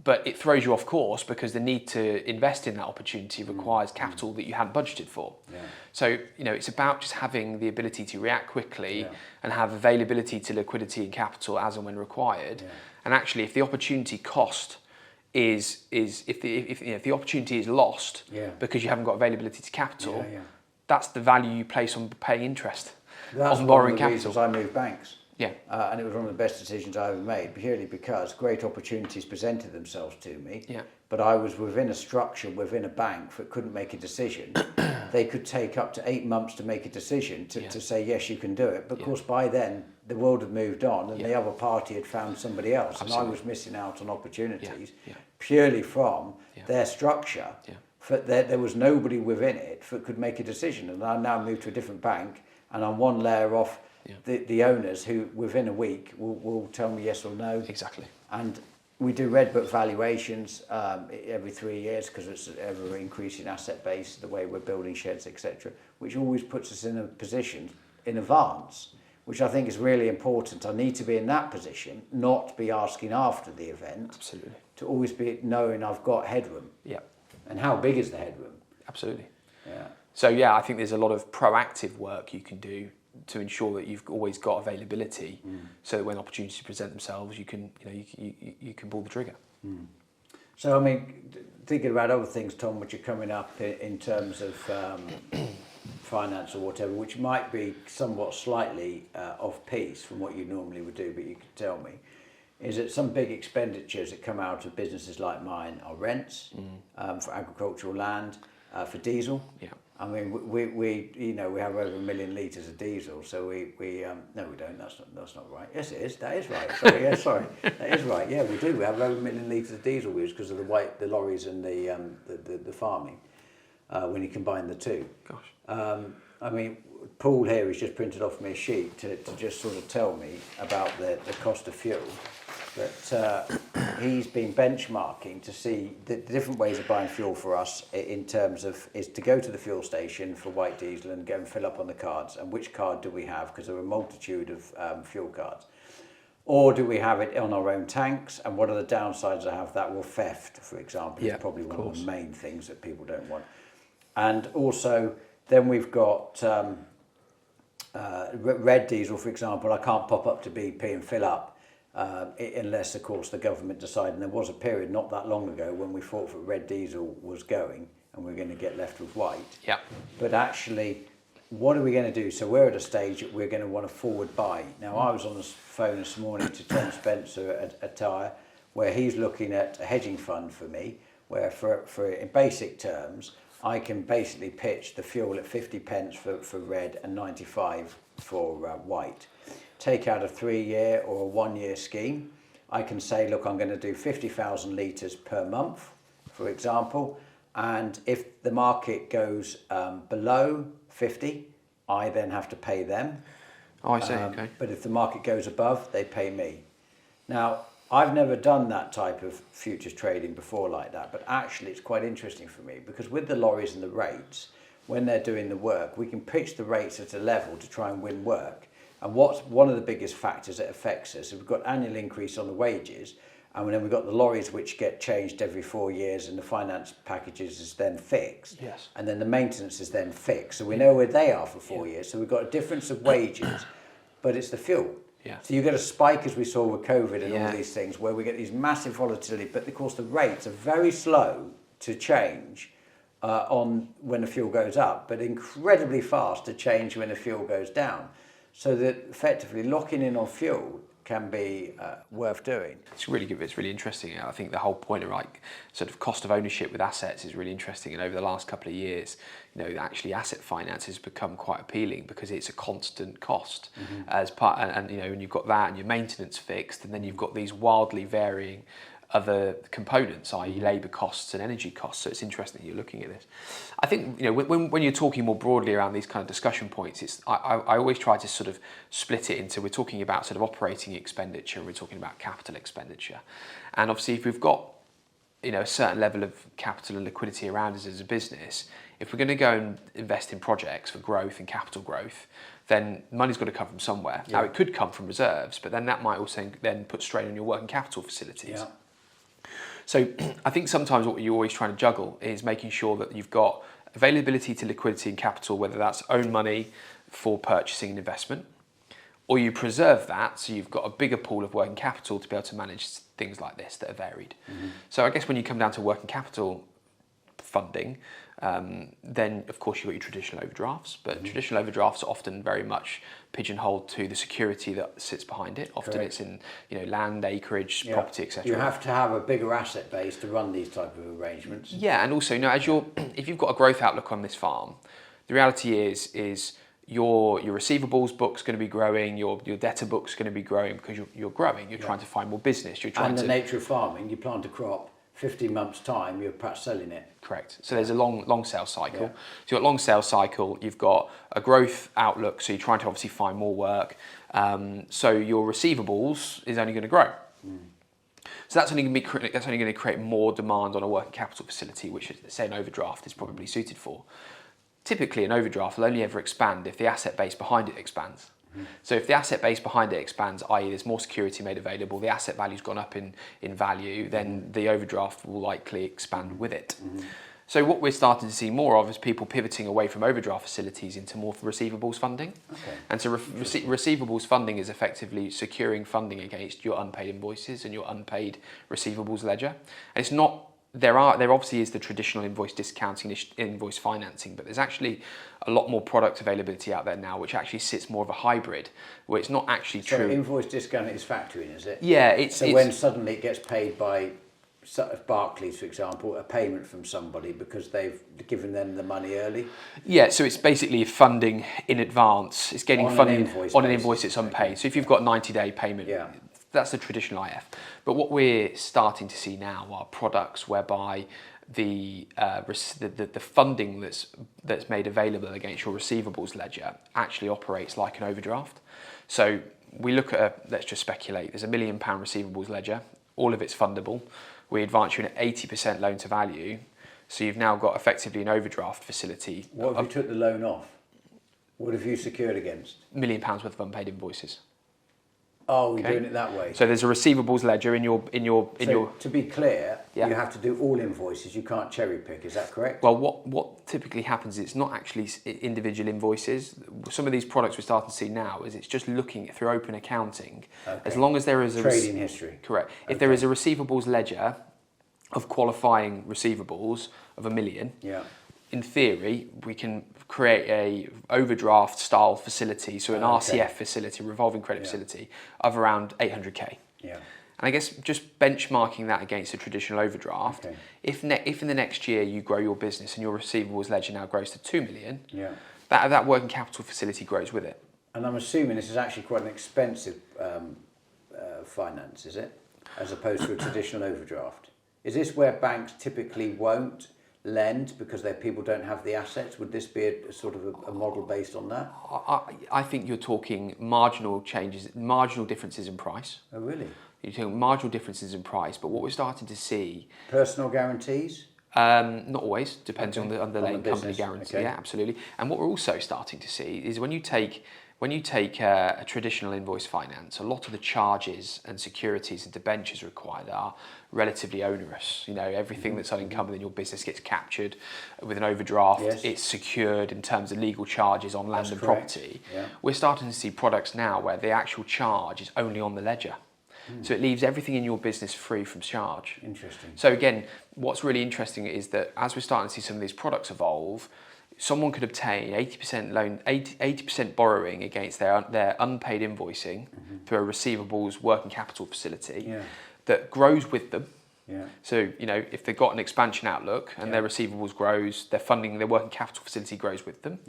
but it throws you off course because the need to invest in that opportunity requires capital that you hadn't budgeted for. Yeah. So, it's about just having the ability to react quickly and have availability to liquidity and capital as and when required. Yeah. And actually, if the opportunity cost if the opportunity is lost because you haven't got availability to capital, that's the value you place on paying interest. That's on borrowing one of the capital. reasons I moved banks. Yeah. And it was one of the best decisions I ever made, purely because great opportunities presented themselves to me. Yeah. But I was within a structure, within a bank that couldn't make a decision. They could take up to 8 months to make a decision to say, yes, you can do it. But of course, by then, the world had moved on and the other party had found somebody else. Absolutely. And I was missing out on opportunities purely from their structure. Yeah. There was nobody within it that could make a decision. And I now moved to a different bank. And I'm one layer off the owners who, within a week, will tell me yes or no. Exactly. And we do red book valuations every 3 years because it's an ever increasing asset base, the way we're building sheds, etc., which always puts us in a position in advance which I think is really important. I need to be in that position, not be asking after the event. Absolutely. To always be knowing I've got headroom. Yeah. And how big is the headroom? Absolutely. Yeah. So yeah, I think there's a lot of proactive work you can do to ensure that you've always got availability, so that when opportunities present themselves, you can pull the trigger. So I mean, thinking about other things, Tom, which are coming up in terms of finance or whatever, which might be somewhat slightly off piece from what you normally would do, but you could tell me, is that some big expenditures that come out of businesses like mine are rents for agricultural land, for diesel. Yeah. I mean, we we have over 1 million litres of diesel, so we no, we don't. That's not right. Yes, it is. That is right. Sorry, yeah, sorry. That is right. Yeah, we do. We have over 1 million litres of diesel we use because of the lorries and the farming. When you combine the two. Gosh. I mean, Paul here has just printed off me a sheet to just sort of tell me about the cost of fuel. But he's been benchmarking to see the different ways of buying fuel for us in terms of is to go to the fuel station for white diesel and go and fill up on the cards. And which card do we have? Because there are a multitude of fuel cards. Or do we have it on our own tanks? And what are the downsides of have that? Well, theft, for example, is probably one of the main things that people don't want. And also, then we've got red diesel, for example. I can't pop up to BP and fill up. Unless, of course, the government decided, and there was a period not that long ago when we thought that red diesel was going and we're going to get left with white. Yeah. But actually, what are we going to do? So we're at a stage that we're going to want to forward buy. Now, I was on the phone this morning to Tom Spencer at Tyre, where he's looking at a hedging fund for me, where for in basic terms, I can basically pitch the fuel at 50 pence for red and 95 for white. Take out a 3-year or a 1-year scheme. I can say, look, I'm going to do 50,000 litres per month, for example, and if the market goes below 50, I then have to pay them. Oh, I see, okay. But if the market goes above, they pay me. Now, I've never done that type of futures trading before like that, but actually it's quite interesting for me because with the lorries and the rates, when they're doing the work, we can pitch the rates at a level to try and win work. And what's one of the biggest factors that affects us, we've got annual increase on the wages, and then we've got the lorries which get changed every 4 years, and the finance packages is then fixed. Yes. And then the maintenance is then fixed. So we know where they are for 4 years. So we've got a difference of wages, but it's the fuel. Yeah. So you get a spike, as we saw with COVID and all these things, where we get these massive volatility, but of course the rates are very slow to change on when the fuel goes up, but incredibly fast to change when the fuel goes down. So that effectively locking in on fuel can be worth doing. It's really good. It's really interesting. I think the whole point of sort of cost of ownership with assets is really interesting. And over the last couple of years, actually asset finance has become quite appealing because it's a constant cost as part. And when you've got that and your maintenance fixed, and then you've got these wildly varying other components, i.e. labour costs and energy costs. So it's interesting that you're looking at this. I think when you're talking more broadly around these kind of discussion points, I always try to sort of split it into, we're talking about sort of operating expenditure and we're talking about capital expenditure. And obviously if we've got a certain level of capital and liquidity around us as a business, if we're going to go and invest in projects for growth and capital growth, then money's got to come from somewhere. Yeah. Now it could come from reserves, but then that might also then put strain on your working capital facilities. Yeah. So I think sometimes what you're always trying to juggle is making sure that you've got availability to liquidity and capital, whether that's own money for purchasing and investment, or you preserve that so you've got a bigger pool of working capital to be able to manage things like this that are varied. So I guess when you come down to working capital funding, then of course you've got your traditional overdrafts, but traditional overdrafts are often very much pigeonholed to the security that sits behind it. Often it's in land, acreage, property, etc. You have to have a bigger asset base to run these type of arrangements. Yeah, and also if you've got a growth outlook on this farm, the reality is your receivables book's going to be growing, your debtor book's going to be growing because you're growing. You're trying to find more business. You're trying and the nature of farming, you plant a crop. 15 months' time, you're perhaps selling it. Correct. So there's a long sales cycle. Yeah. So you've got a long sales cycle, you've got a growth outlook, so you're trying to obviously find more work. So your receivables is only going to grow. So that's only going to create more demand on a working capital facility, which, say, an overdraft is probably suited for. Typically, an overdraft will only ever expand if the asset base behind it expands. So if the asset base behind it expands, i.e. there's more security made available, the asset value's gone up in value, then the overdraft will likely expand with it. So what we're starting to see more of is people pivoting away from overdraft facilities into more receivables funding. Okay. And so receivables funding is effectively securing funding against your unpaid invoices and your unpaid receivables ledger. And it's not, there obviously is the traditional invoice discounting, invoice financing, but there's actually a lot more product availability out there now, which actually sits more of a hybrid, where it's not actually true. So invoice discounting is factoring, is it? Yeah. When suddenly it gets paid by Barclays, for example, a payment from somebody because they've given them the money early? Yeah, so it's basically funding in advance. It's getting funding on an invoice that's unpaid. Okay. So if you've got 90-day payment, that's the traditional IF. But what we're starting to see now are products whereby the funding that's made available against your receivables ledger actually operates like an overdraft. So we look at let's just speculate, there's £1 million receivables ledger, all of it's fundable. We advance you an 80% loan to value, so you've now got effectively an overdraft facility. What if you took the loan off? What have you secured against? £1 million worth of unpaid invoices. Oh, we're doing it that way. So there's a receivables ledger in your. To be clear, you have to do all invoices. You can't cherry pick. Is that correct? Well, what typically happens is it's not actually individual invoices. Some of these products we're starting to see now is it's just looking through open accounting. Okay. As long as there is a trading history. Correct. If there is a receivables ledger of qualifying receivables of £1 million. Yeah. In theory, we can create a overdraft style facility, so an RCF facility, revolving credit facility, of around 800k. Yeah. And I guess just benchmarking that against a traditional overdraft, if in the next year you grow your business and your receivables ledger now grows to 2 million, that working capital facility grows with it. And I'm assuming this is actually quite an expensive finance, is it? As opposed to a traditional overdraft. Is this where banks typically won't lend because their people don't have the assets? Would this be a sort of a model based on that? I think you're talking marginal changes, marginal differences in price. Oh, really? You're talking marginal differences in price, but what we're starting to see... Personal guarantees? Not always, depends on the underlying company guarantee. Okay. Yeah, absolutely. And what we're also starting to see is when you take a traditional invoice finance, a lot of the charges and securities and debentures required are relatively onerous. You know, everything that's unencumbered in your business gets captured with an overdraft. Yes. It's secured in terms of legal charges on land and property. Yeah. We're starting to see products now where the actual charge is only on the ledger. So it leaves everything in your business free from charge. Interesting. So again, what's really interesting is that as we're starting to see some of these products evolve, someone could obtain 80% borrowing against their unpaid invoicing through a receivables working capital facility that grows with them. Yeah. So, you know, if they've got an expansion outlook and their receivables grows, their funding, their working capital facility grows with them,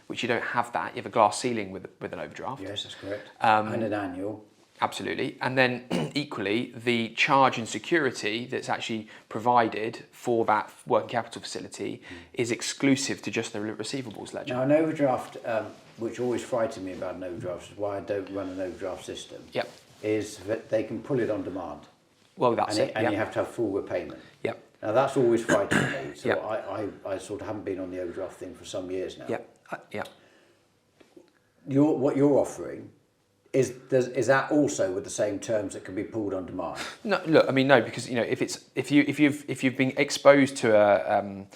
which you don't have that. You have a glass ceiling with an overdraft. Yes, that's correct. And an annual. Absolutely. And then equally, the charge and security that's actually provided for that working capital facility is exclusive to just the receivables ledger. Now, an overdraft, which always frightened me about an overdraft, is why I don't run an overdraft system, is that they can pull it on demand. Well, that's it. And you have to have full repayment. Yep. Now, that's always frightened me. So I sort of haven't been on the overdraft thing for some years now. Yep. What you're offering... Is that also with the same terms that can be pulled on demand? No, look, I mean, no, because you know, if you've been exposed to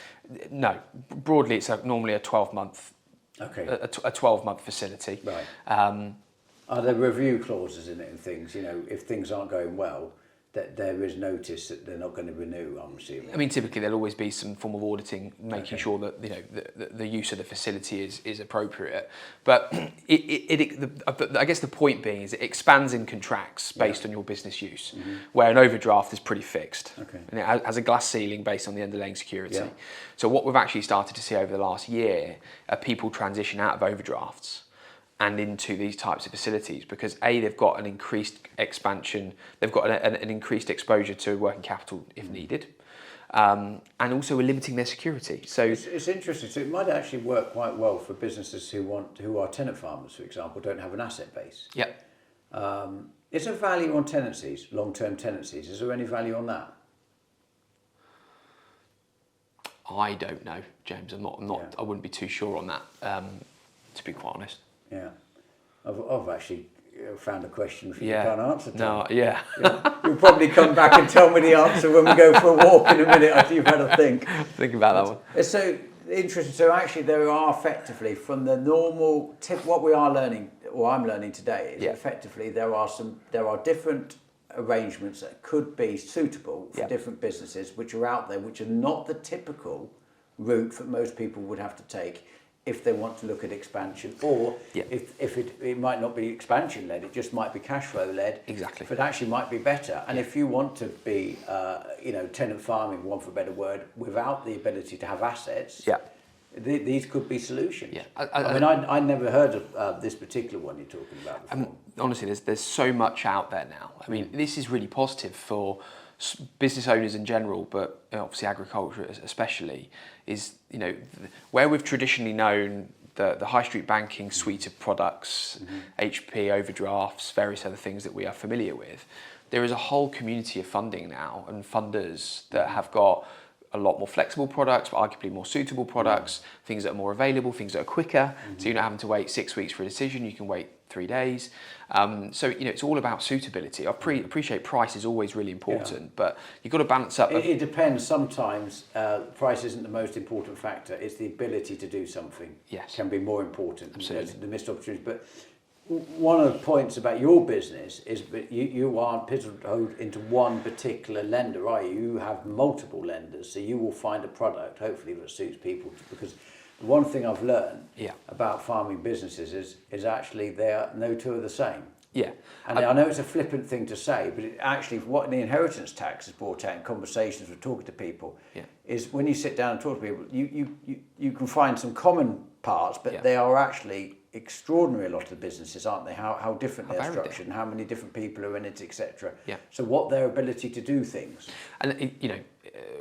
no, broadly it's normally a 12-month, a 12-month facility. Right. Are there review clauses in it and things? You know, if things aren't going well, that there is notice that they're not going to renew, I'm assuming. I mean, typically there'll always be some form of auditing, making sure that you know the use of the facility is appropriate. But I guess the point being is it expands and contracts based on your business use, where an overdraft is pretty fixed. Okay. And it has a glass ceiling based on the underlying security. Yeah. So what we've actually started to see over the last year are people transition out of overdrafts and into these types of facilities because they've got an increased expansion, they've got an increased exposure to working capital if needed, and also we're limiting their security. So it's interesting. So it might actually work quite well for businesses who are tenant farmers, for example, don't have an asset base. Yep. Is there value on tenancies, long-term tenancies? Is there any value on that? I don't know, James. I'm not. I wouldn't be too sure on that, to be quite honest. Yeah. I've actually found a question for you can't answer. Tom. No, yeah. You'll probably come back and tell me the answer when we go for a walk in a minute after you've had a think. Think about that one. It's so interesting. So actually there are effectively from the normal tip, what we are learning, or I'm learning today, is effectively there are different arrangements that could be suitable for different businesses which are out there, which are not the typical route that most people would have to take if they want to look at expansion, or if it might not be expansion led, it just might be cash flow led. Exactly. But actually might be better. And if you want to be, tenant farming, one for a better word, without the ability to have assets, these could be solutions. Yeah. I never heard of this particular one you're talking about before. Honestly, there's so much out there now. I mean, this is really positive for business owners in general, but obviously agriculture especially, is, where we've traditionally known the high street banking suite of products, HP, overdrafts, various other things that we are familiar with. There is a whole community of funding now and funders that have got a lot more flexible products, but arguably more suitable products, things that are more available, things that are quicker. So you're not having to wait 6 weeks for a decision, you can wait 3 days. So it's all about suitability. I appreciate price is always really important, but you've got to balance up. It depends. Sometimes price isn't the most important factor. It's the ability to do something. Yes. Can be more important. Absolutely. The missed opportunities. But one of the points about your business is that you aren't pigeonholed into one particular lender, are you? You have multiple lenders, so you will find a product, hopefully, that suits people. Because one thing I've learned about farming businesses is actually no two are the same. Yeah. And I know it's a flippant thing to say, but actually what the inheritance tax has brought out in conversations with talking to people is when you sit down and talk to people, you can find some common parts, but they are actually extraordinary, a lot of the businesses, aren't they? How different they're structured and how many different people are in it, etc. Yeah. So what their ability to do things. And,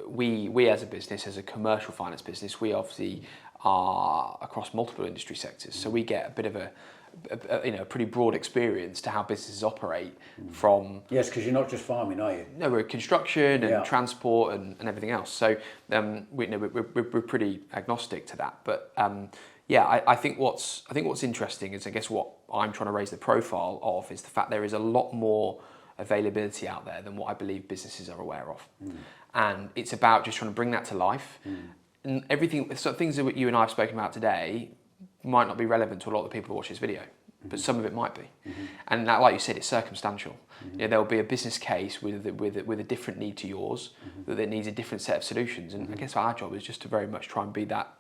we as a business, as a commercial finance business, we obviously are across multiple industry sectors. So we get a bit of a pretty broad experience to how businesses operate from... Yes, because you're not just farming, are you? No, we're construction and transport and everything else. So we're pretty agnostic to that. But I think what's interesting is, I guess, what I'm trying to raise the profile of is the fact there is a lot more availability out there than what I believe businesses are aware of. And it's about just trying to bring that to life. And everything, so things that you and I have spoken about today might not be relevant to a lot of the people who watch this video, but some of it might be. And that, like you said, it's circumstantial. There'll be a business case with a different need to yours, that needs a different set of solutions. And I guess our job is just to very much try and be that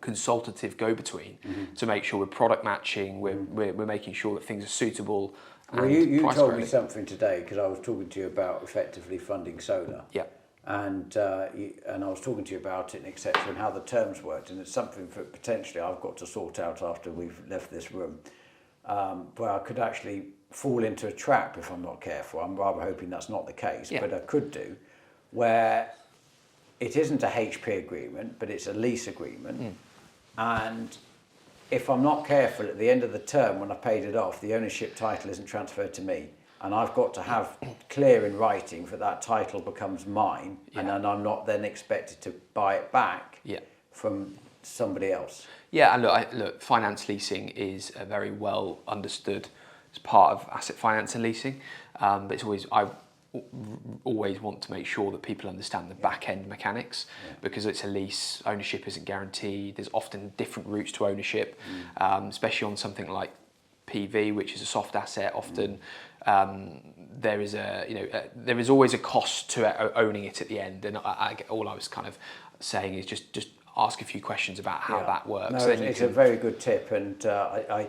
consultative go-between to make sure we're product matching, we're making sure that things are suitable. Well, you told me something today, because I was talking to you about effectively funding solar. Yeah. And I was talking to you about it, and etc., and how the terms worked, and it's something that potentially I've got to sort out after we've left this room, where I could actually fall into a trap if I'm not careful. I'm rather hoping that's not the case, but I could do, where it isn't a HP agreement, but it's a lease agreement, and if I'm not careful, at the end of the term, when I paid it off, the ownership title isn't transferred to me. And I've got to have clear in writing that title becomes mine, and then I'm not then expected to buy it back from somebody else. Yeah, and look, finance leasing is a very well understood as part of asset finance and leasing. But it's I always want to make sure that people understand the back end mechanics, because it's a lease, ownership isn't guaranteed. There's often different routes to ownership, especially on something like PV, which is a soft asset. Often there is always a cost to owning it at the end, and all I was kind of saying is just ask a few questions about how that works. No, it's a very good tip, and I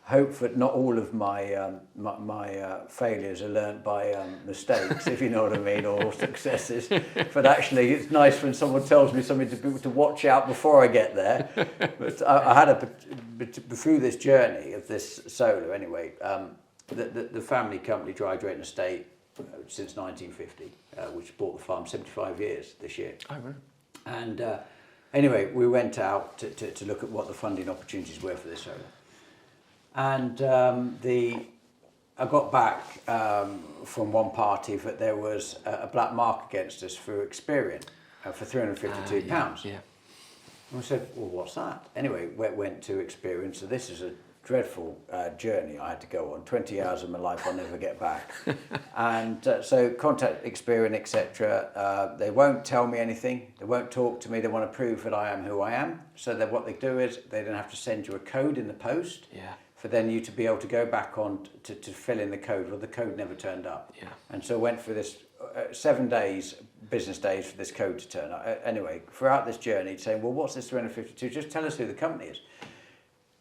hope that not all of my my failures are learnt by mistakes, if you know what I mean, or successes. But actually, it's nice when someone tells me something to watch out before I get there. But I had through this journey of this solar anyway. The family company, Dry Drayton Estate, since 1950, which bought the farm 75 years this year. Oh, right. And anyway, we went out to look at what the funding opportunities were for this solar. And I got back from one party that there was a black mark against us for Experian for £352. Yeah. And I said, well, what's that? Anyway, went to Experian. So this is dreadful journey I had to go on. 20 hours of my life I'll never get back. And so contact Experian, etc. They won't tell me anything. They won't talk to me. They want to prove that I am who I am. So that what they do is they then have to send you a code in the post. Yeah. For then you to be able to go back on to fill in the code. Well, the code never turned up. Yeah. And so I went for this 7 days, business days, for this code to turn up. Anyway, throughout this journey, saying, well, what's this 352? Just tell us who the company is.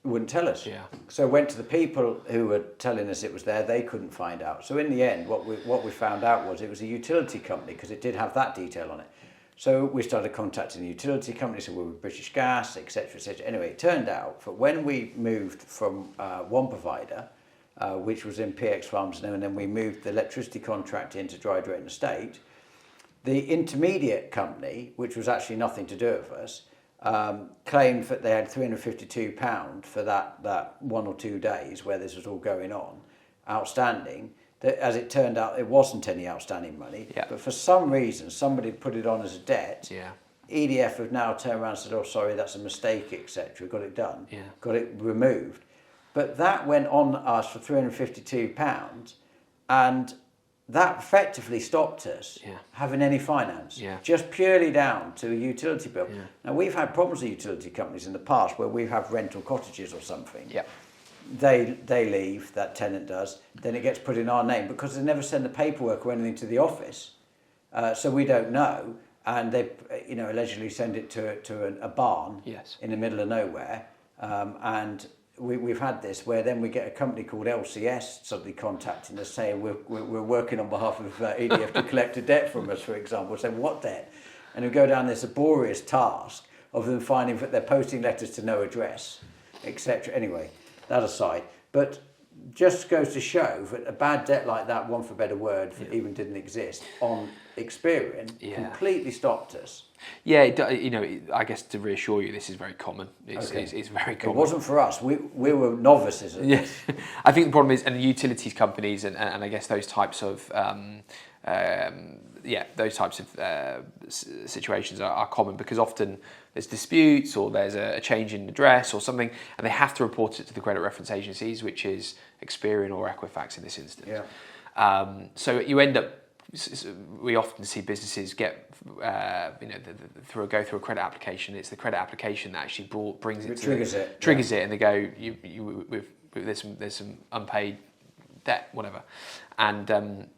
Wouldn't tell us. Yeah. So I went to the people who were telling us it was there. They couldn't find out. So in the end, what we found out was it was a utility company, because it did have that detail on it. So we started contacting the utility company, so we were British Gas, etc., etc. Anyway, it turned out that when we moved from one provider, which was in P.X Farms, and then we moved the electricity contract into Dry Drayton Estate, the intermediate company, which was actually nothing to do with us, claimed that they had £352 for that 1 or 2 days where this was all going on, outstanding. That, as it turned out, it wasn't any outstanding money, but for some reason somebody put it on as a debt. EDF have now turned around and said, oh, sorry, that's a mistake, etc. Got it done, got it removed. But that went on us for £352, and that effectively stopped us having any finance, just purely down to a utility bill. Now, we've had problems with utility companies in the past where we have rental cottages or something. They leave, that tenant does, then it gets put in our name because they never send the paperwork or anything to the office, so we don't know, and they allegedly send it to a barn in the middle of nowhere, and we've had this where then we get a company called LCS suddenly contacting us saying we're working on behalf of EDF to collect a debt from us, for example. Say, what debt? And we go down this laborious task of them finding that they're posting letters to no address, etc. Anyway, that aside, but just goes to show that a bad debt like that, one for a better word, that even didn't exist on Experian, completely stopped us. I guess to reassure you, this is very common. It's very common. It wasn't for us. We were novices at this. I think the problem is, and the utilities companies, and I guess those types of situations are common because often there's disputes or there's a change in address or something, and they have to report it to the credit reference agencies, which is Experian or Equifax in this instance. So you end up. We often see businesses get, go through a credit application. It's the credit application that actually brings it, triggers it, and they go, there's some unpaid debt, whatever, and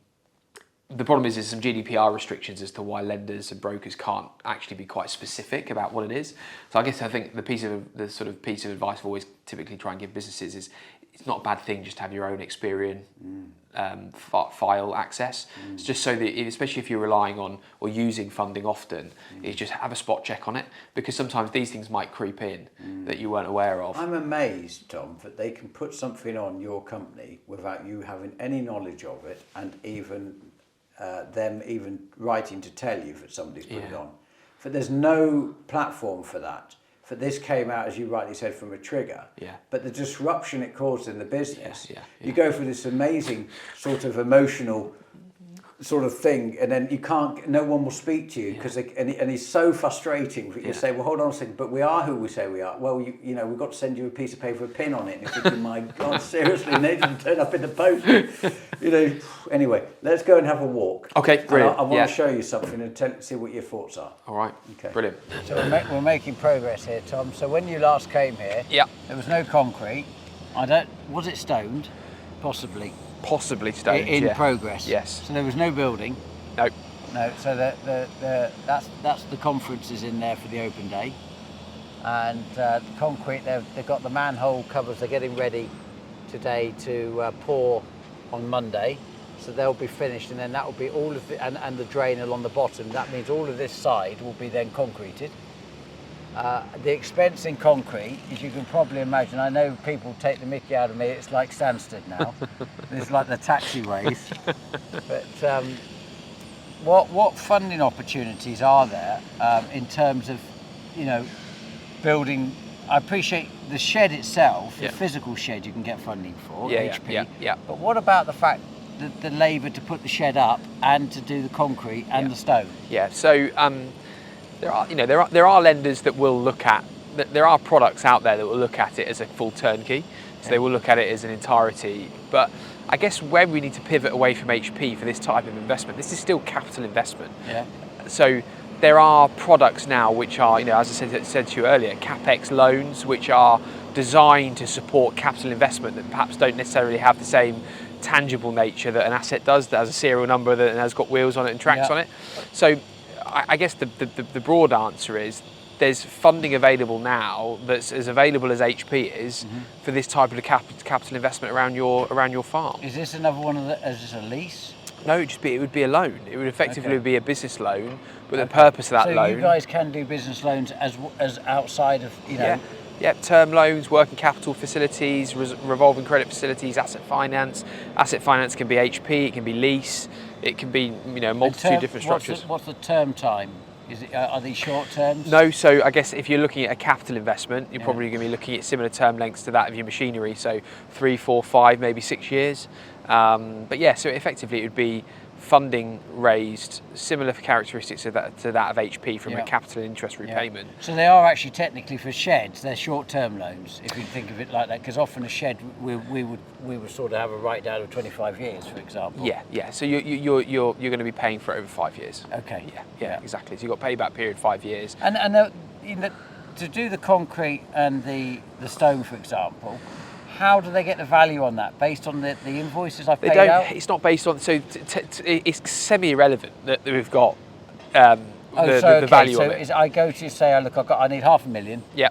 the problem is there's some GDPR restrictions as to why lenders and brokers can't actually be quite specific about what it is. So I think the piece of advice I've always typically try and give businesses is it's not a bad thing just to have your own Experian file access. It's just so that, especially if you're relying on or using funding often, is just have a spot check on it, because sometimes these things might creep in that you weren't aware of. I'm amazed, Tom, that they can put something on your company without you having any knowledge of it, and even them even writing to tell you that somebody's put it on. But there's no platform for that. For this came out, as you rightly said, from a trigger. But the disruption it caused in the business, you go through this amazing sort of emotional sort of thing, and then no one will speak to you because and it's so frustrating that you say, well, hold on a second, but we are who we say we are. Well, we've got to send you a piece of paper with a pin on it, and you're thinking, my God, seriously, and they didn't turn up in the post. Anyway, let's go and have a walk. Okay, brilliant. I want to show you something and see what your thoughts are. All right, okay, brilliant. So we're making progress here, Tom. So when you last came here, there was no concrete. Was it stoned? Possibly stoned. In progress. Yes. So there was no building. No. So that's the conferences in there for the open day, and the concrete. They've got the manhole covers. They're getting ready today to pour on Monday. So they'll be finished, and then that will be all of the and the drain along the bottom. That means all of this side will be then concreted. The expense in concrete, as you can probably imagine, I know people take the mickey out of me, it's like Stansted now. It's like the taxiways. But what funding opportunities are there in terms of, building? I appreciate the shed itself, the physical shed you can get funding for, HP. But what about the fact that the labour to put the shed up and to do the concrete and the stone? So there are lenders that will look at. There are products out there that will look at it as a full turnkey. So they will look at it as an entirety. But I guess where we need to pivot away from HP for this type of investment, this is still capital investment. Yeah. So there are products now which are, as I said to you earlier, CapEx loans, which are designed to support capital investment that perhaps don't necessarily have the same tangible nature that an asset does, that has a serial number that has got wheels on it and tracks on it. So I guess the broad answer is there's funding available now that's as available as HP is for this type of capital investment around your farm. Is this another one of the, is this a lease? No, it would be a loan. It would effectively be a business loan, but the purpose of that loan. So you guys can do business loans as outside of, Yeah, term loans, working capital facilities, revolving credit facilities, asset finance. Asset finance can be HP, it can be lease, it can be a multitude of different structures. What's the term time? Are these short terms? No, so I guess if you're looking at a capital investment, you're probably going to be looking at similar term lengths to that of your machinery, so 3, 4, 5, maybe 6 years. But yeah, so effectively it would be funding raised, similar characteristics to that of HP from a capital interest repayment. So they are actually technically for sheds, they're short-term loans, if you think of it like that, because often a shed we would sort of have a write down of 25 years, for example. Yeah. So you're going to be paying for it over 5 years. Okay. Yeah, exactly. So you've got payback period 5 years. And to do the concrete and the stone, for example, how do they get the value on that? Based on the invoices I've paid out? It's not based on, so it's semi-irrelevant that we've got the value of it. So I go to say, look, I need $500,000. Yeah.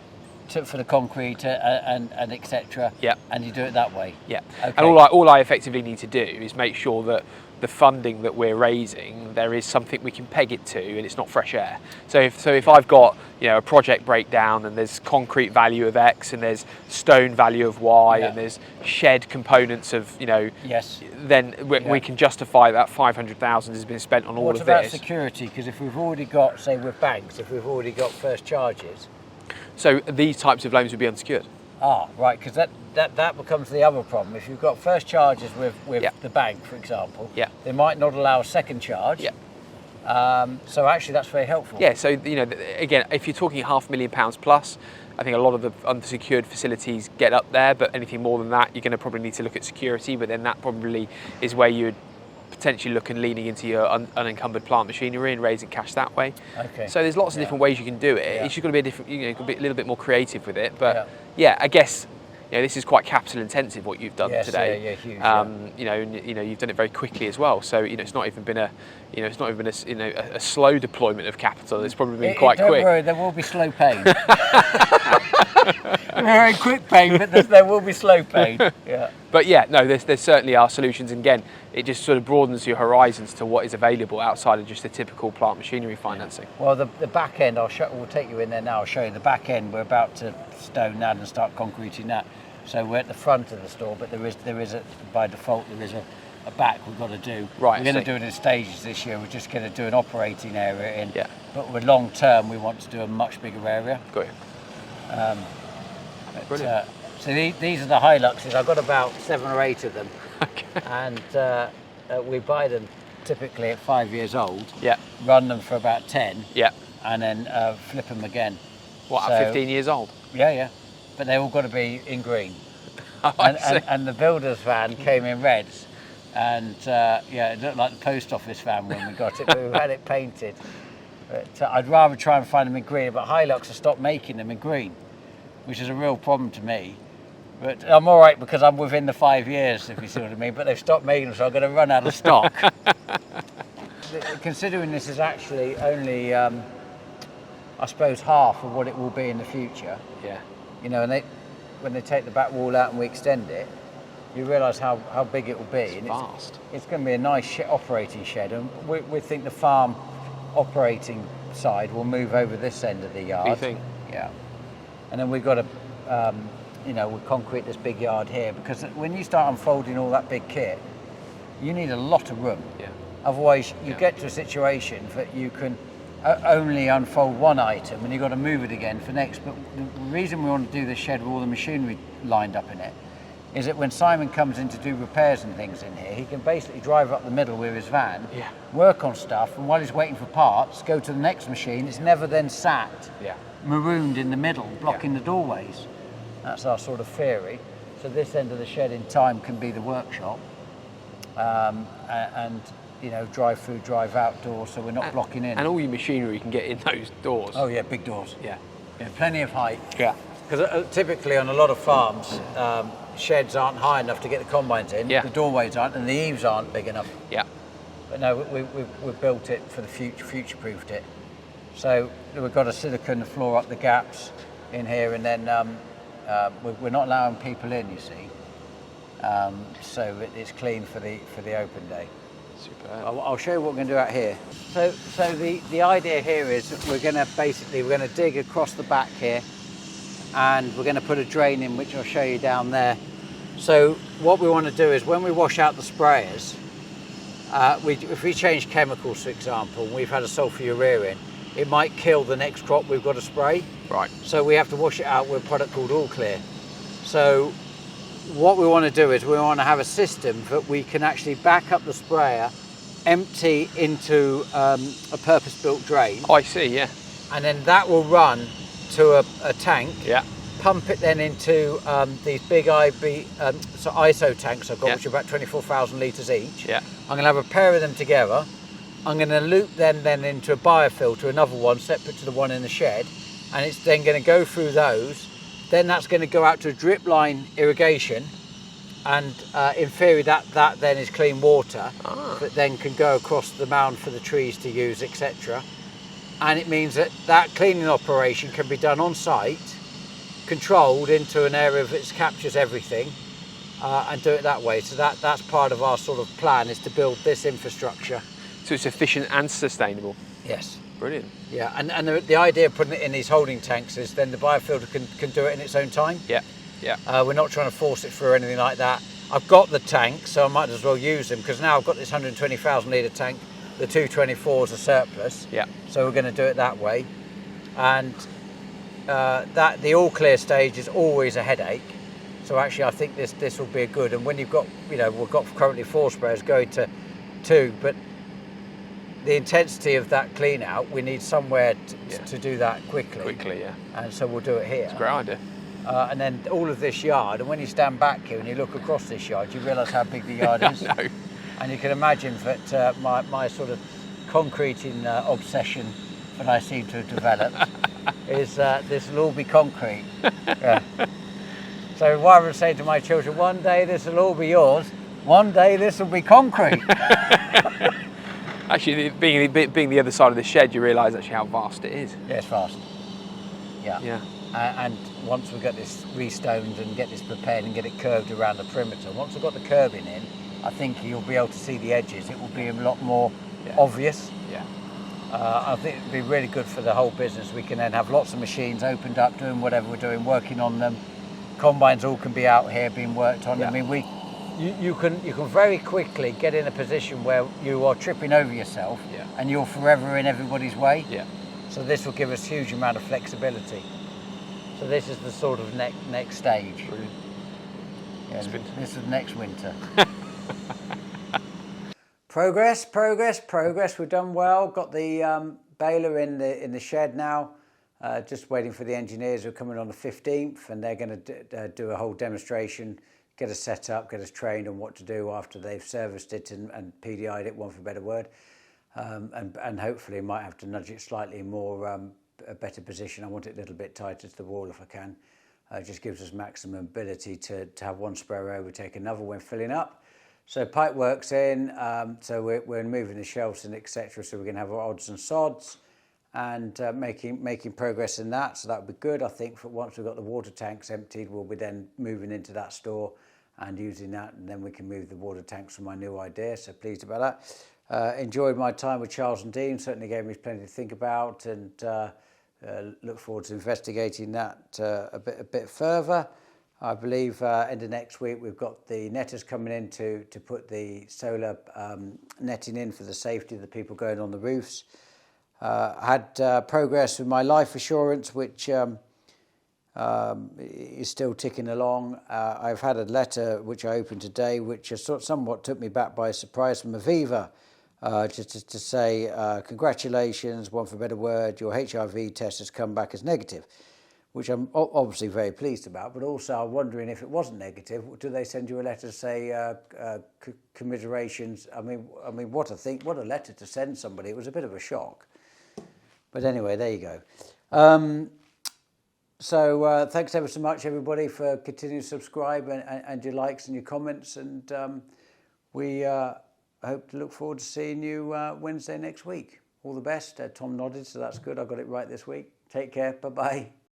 For the concrete and etc. Yeah. And you do it that way. Yeah. Okay. And all I effectively need to do is make sure that the funding that we're raising, there is something we can peg it to, and it's not fresh air. So if I've got a project breakdown and there's concrete value of X and there's stone value of Y and there's shed components of then we can justify that 500,000 has been spent on all of this. What about security? Because if we've already got, say with banks, if we've already got first charges. So these types of loans would be unsecured. Ah, right, because that becomes the other problem. If you've got first charges with the bank, for example, they might not allow a second charge. Yeah. So actually, that's very helpful. Yeah. So again, if you're talking £500,000 plus, I think a lot of the unsecured facilities get up there. But anything more than that, you're going to probably need to look at security. But then that probably is where you'd potentially look and leaning into your unencumbered plant machinery and raising cash that way. Okay. So there's lots of different ways you can do it. It's just got to be a different, be a little bit more creative with it. But I guess this is quite capital intensive what you've done today. Huge. You've done it very quickly as well. So it's not even been a slow deployment of capital. It's probably been quite quick. Don't worry, there will be slow pain. Very quick pain, but there will be slow pain. Yeah. But there certainly are solutions. And again, it just sort of broadens your horizons to what is available outside of just the typical plant machinery financing. Well, the back end, we'll take you in there now. I'll show you the back end. We're about to stone that and start concreting that. So we're at the front of the store, but there is by default there is a back we've got to do. Right. We're going to do it in stages this year. We're just going to do an operating area in. Yeah. But with long term, we want to do a much bigger area. Got you. Brilliant. So these are the Hiluxes. I've got about 7 or 8 of them. Okay. And we buy them typically at 5 years old. Yeah. Run them for about 10. Yeah. And then flip them again. What, at 15 years old? Yeah. But they all got to be in green. And the builder's van came in red. And it looked like the post office van when we got it, but we had it painted. But I'd rather try and find them in green. But Hilux have stopped making them in green, which is a real problem to me. But I'm all right because I'm within the 5 years, if you see what I mean. But they've stopped making them, so I'm going to run out of stock. Considering this is actually only, I suppose, half of what it will be in the future. Yeah. And when they take the back wall out and we extend it, you realise how big it will be. It's vast. It's going to be a nice operating shed, and we think the farm operating side will move over this end of the yard. Do you think? Yeah. And then we've got to, we concrete this big yard here, because when you start unfolding all that big kit, you need a lot of room. Yeah. Otherwise, you get to a situation that you can only unfold one item and you've got to move it again for next. But the reason we want to do this shed with all the machinery lined up in it is that when Simon comes in to do repairs and things in here, he can basically drive up the middle with his van, work on stuff, and while he's waiting for parts, go to the next machine. It's never then sat marooned in the middle, blocking the doorways. That's our sort of theory. So this end of the shed in time can be the workshop, and you know, drive through, drive outdoors, so we're not blocking in. And all your machinery can get in those doors. Oh yeah, big doors. Yeah. Yeah, plenty of height. Yeah. Because typically on a lot of farms, sheds aren't high enough to get the combines in. Yeah. The doorways aren't, and the eaves aren't big enough. Yeah. But no, we built it for the future-proofed it. So we've got a silicone floor up the gaps in here, and then we're not allowing people in, you see. So it's clean for the open day. Super. I'll show you what we're going to do out here. So the idea here is we're going to dig across the back here, and we're going to put a drain in, which I'll show you down there. So what we want to do is when we wash out the sprayers, if we change chemicals, for example, and we've had a sulfurea in, it might kill the next crop we've got to spray. Right. So we have to wash it out with a product called All Clear. So what we want to do is we want to have a system that we can actually back up the sprayer, empty into a purpose-built drain. Oh, I see, yeah. And then that will run to a tank. Yeah. Pump it then into these big ISO tanks I've got, Yeah. which are about 24,000 litres each. Yeah. I'm going to have a pair of them together. I'm going to loop them then into a biofilter, another one separate to the one in the shed, and it's then going to go through those. Then that's going to go out to a drip line irrigation, and in theory that then is clean water that then can go across the mound for the trees to use, etc. And it means that cleaning operation can be done on site, controlled into an area that captures everything, and do it that way. So that's part of our sort of plan, is to build this infrastructure. So it's efficient and sustainable. Yes. Brilliant. Yeah, and the idea of putting it in these holding tanks is then the biofilter can do it in its own time. Yeah. Yeah. We're not trying to force it through or anything like that. I've got the tank, so I might as well use them, because now I've got this 120,000 litre tank. The 224 is a surplus. Yeah. So we're going to do it that way. And that the all clear stage is always a headache. So actually I think this will be a good, and when you've got, you know, we've got currently 4 sprayers going to 2, but the intensity of that clean out, we need somewhere to do that quickly. Quickly, yeah. And so we'll do it here. It's a great idea. And then all of this yard, and when you stand back here and you look across this yard, you realise how big the yard is. No. And you can imagine that my sort of concreting obsession that I seem to have developed is this will all be concrete. Yeah. So what I would say to my children, one day this will all be yours, one day this will be concrete. Actually, being the other side of the shed, you realise actually how vast it is. Yeah, it's fast. Yeah. Yeah. And once we get this restoned and get this prepared and get it curved around the perimeter, once we've got the curbing in, I think you'll be able to see the edges. It will be a lot more obvious. Yeah. I think it'd be really good for the whole business. We can then have lots of machines opened up, doing whatever we're doing, working on them. Combines all can be out here being worked on. Yeah. I mean, you can very quickly get in a position where you are tripping over yourself, and you're forever in everybody's way. Yeah. So this will give us a huge amount of flexibility. So this is the sort of next stage. Brilliant. Yeah, this is next winter. Progress. We've done well. Got the baler in the shed now. Just waiting for the engineers who are coming on the 15th, and they're going to do a whole demonstration, get us set up, get us trained on what to do after they've serviced it and PDI'd it, one for a better word, and hopefully might have to nudge it slightly more, a better position. I want it a little bit tighter to the wall if I can. It just gives us maximum ability to have one sprayer over, take another when filling up. So pipe work's in, so we're moving the shelves and etc. So we're going to have our odds and sods, and making progress in that. So that would be good. I think for once we've got the water tanks emptied, we'll be then moving into that store and using that, and then we can move the water tanks from my new idea. So pleased about that. Enjoyed my time with Charles and Dean. Certainly gave me plenty to think about, and look forward to investigating that a bit further. I believe end of next week we've got the netters coming in to put the solar netting in for the safety of the people going on the roofs. Had progress with my life assurance, which is still ticking along. I've had a letter which I opened today, which somewhat took me back by surprise, from Aviva, just to say congratulations, one for a better word, your HIV test has come back as negative, which I'm obviously very pleased about, but also I'm wondering if it wasn't negative, do they send you a letter to say commiserations? I mean, what a letter to send somebody. It was a bit of a shock. But anyway, there you go. So thanks ever so much, everybody, for continuing to subscribe and your likes and your comments. And we hope to look forward to seeing you Wednesday next week. All the best. Tom nodded, so that's good. I got it right this week. Take care. Bye-bye.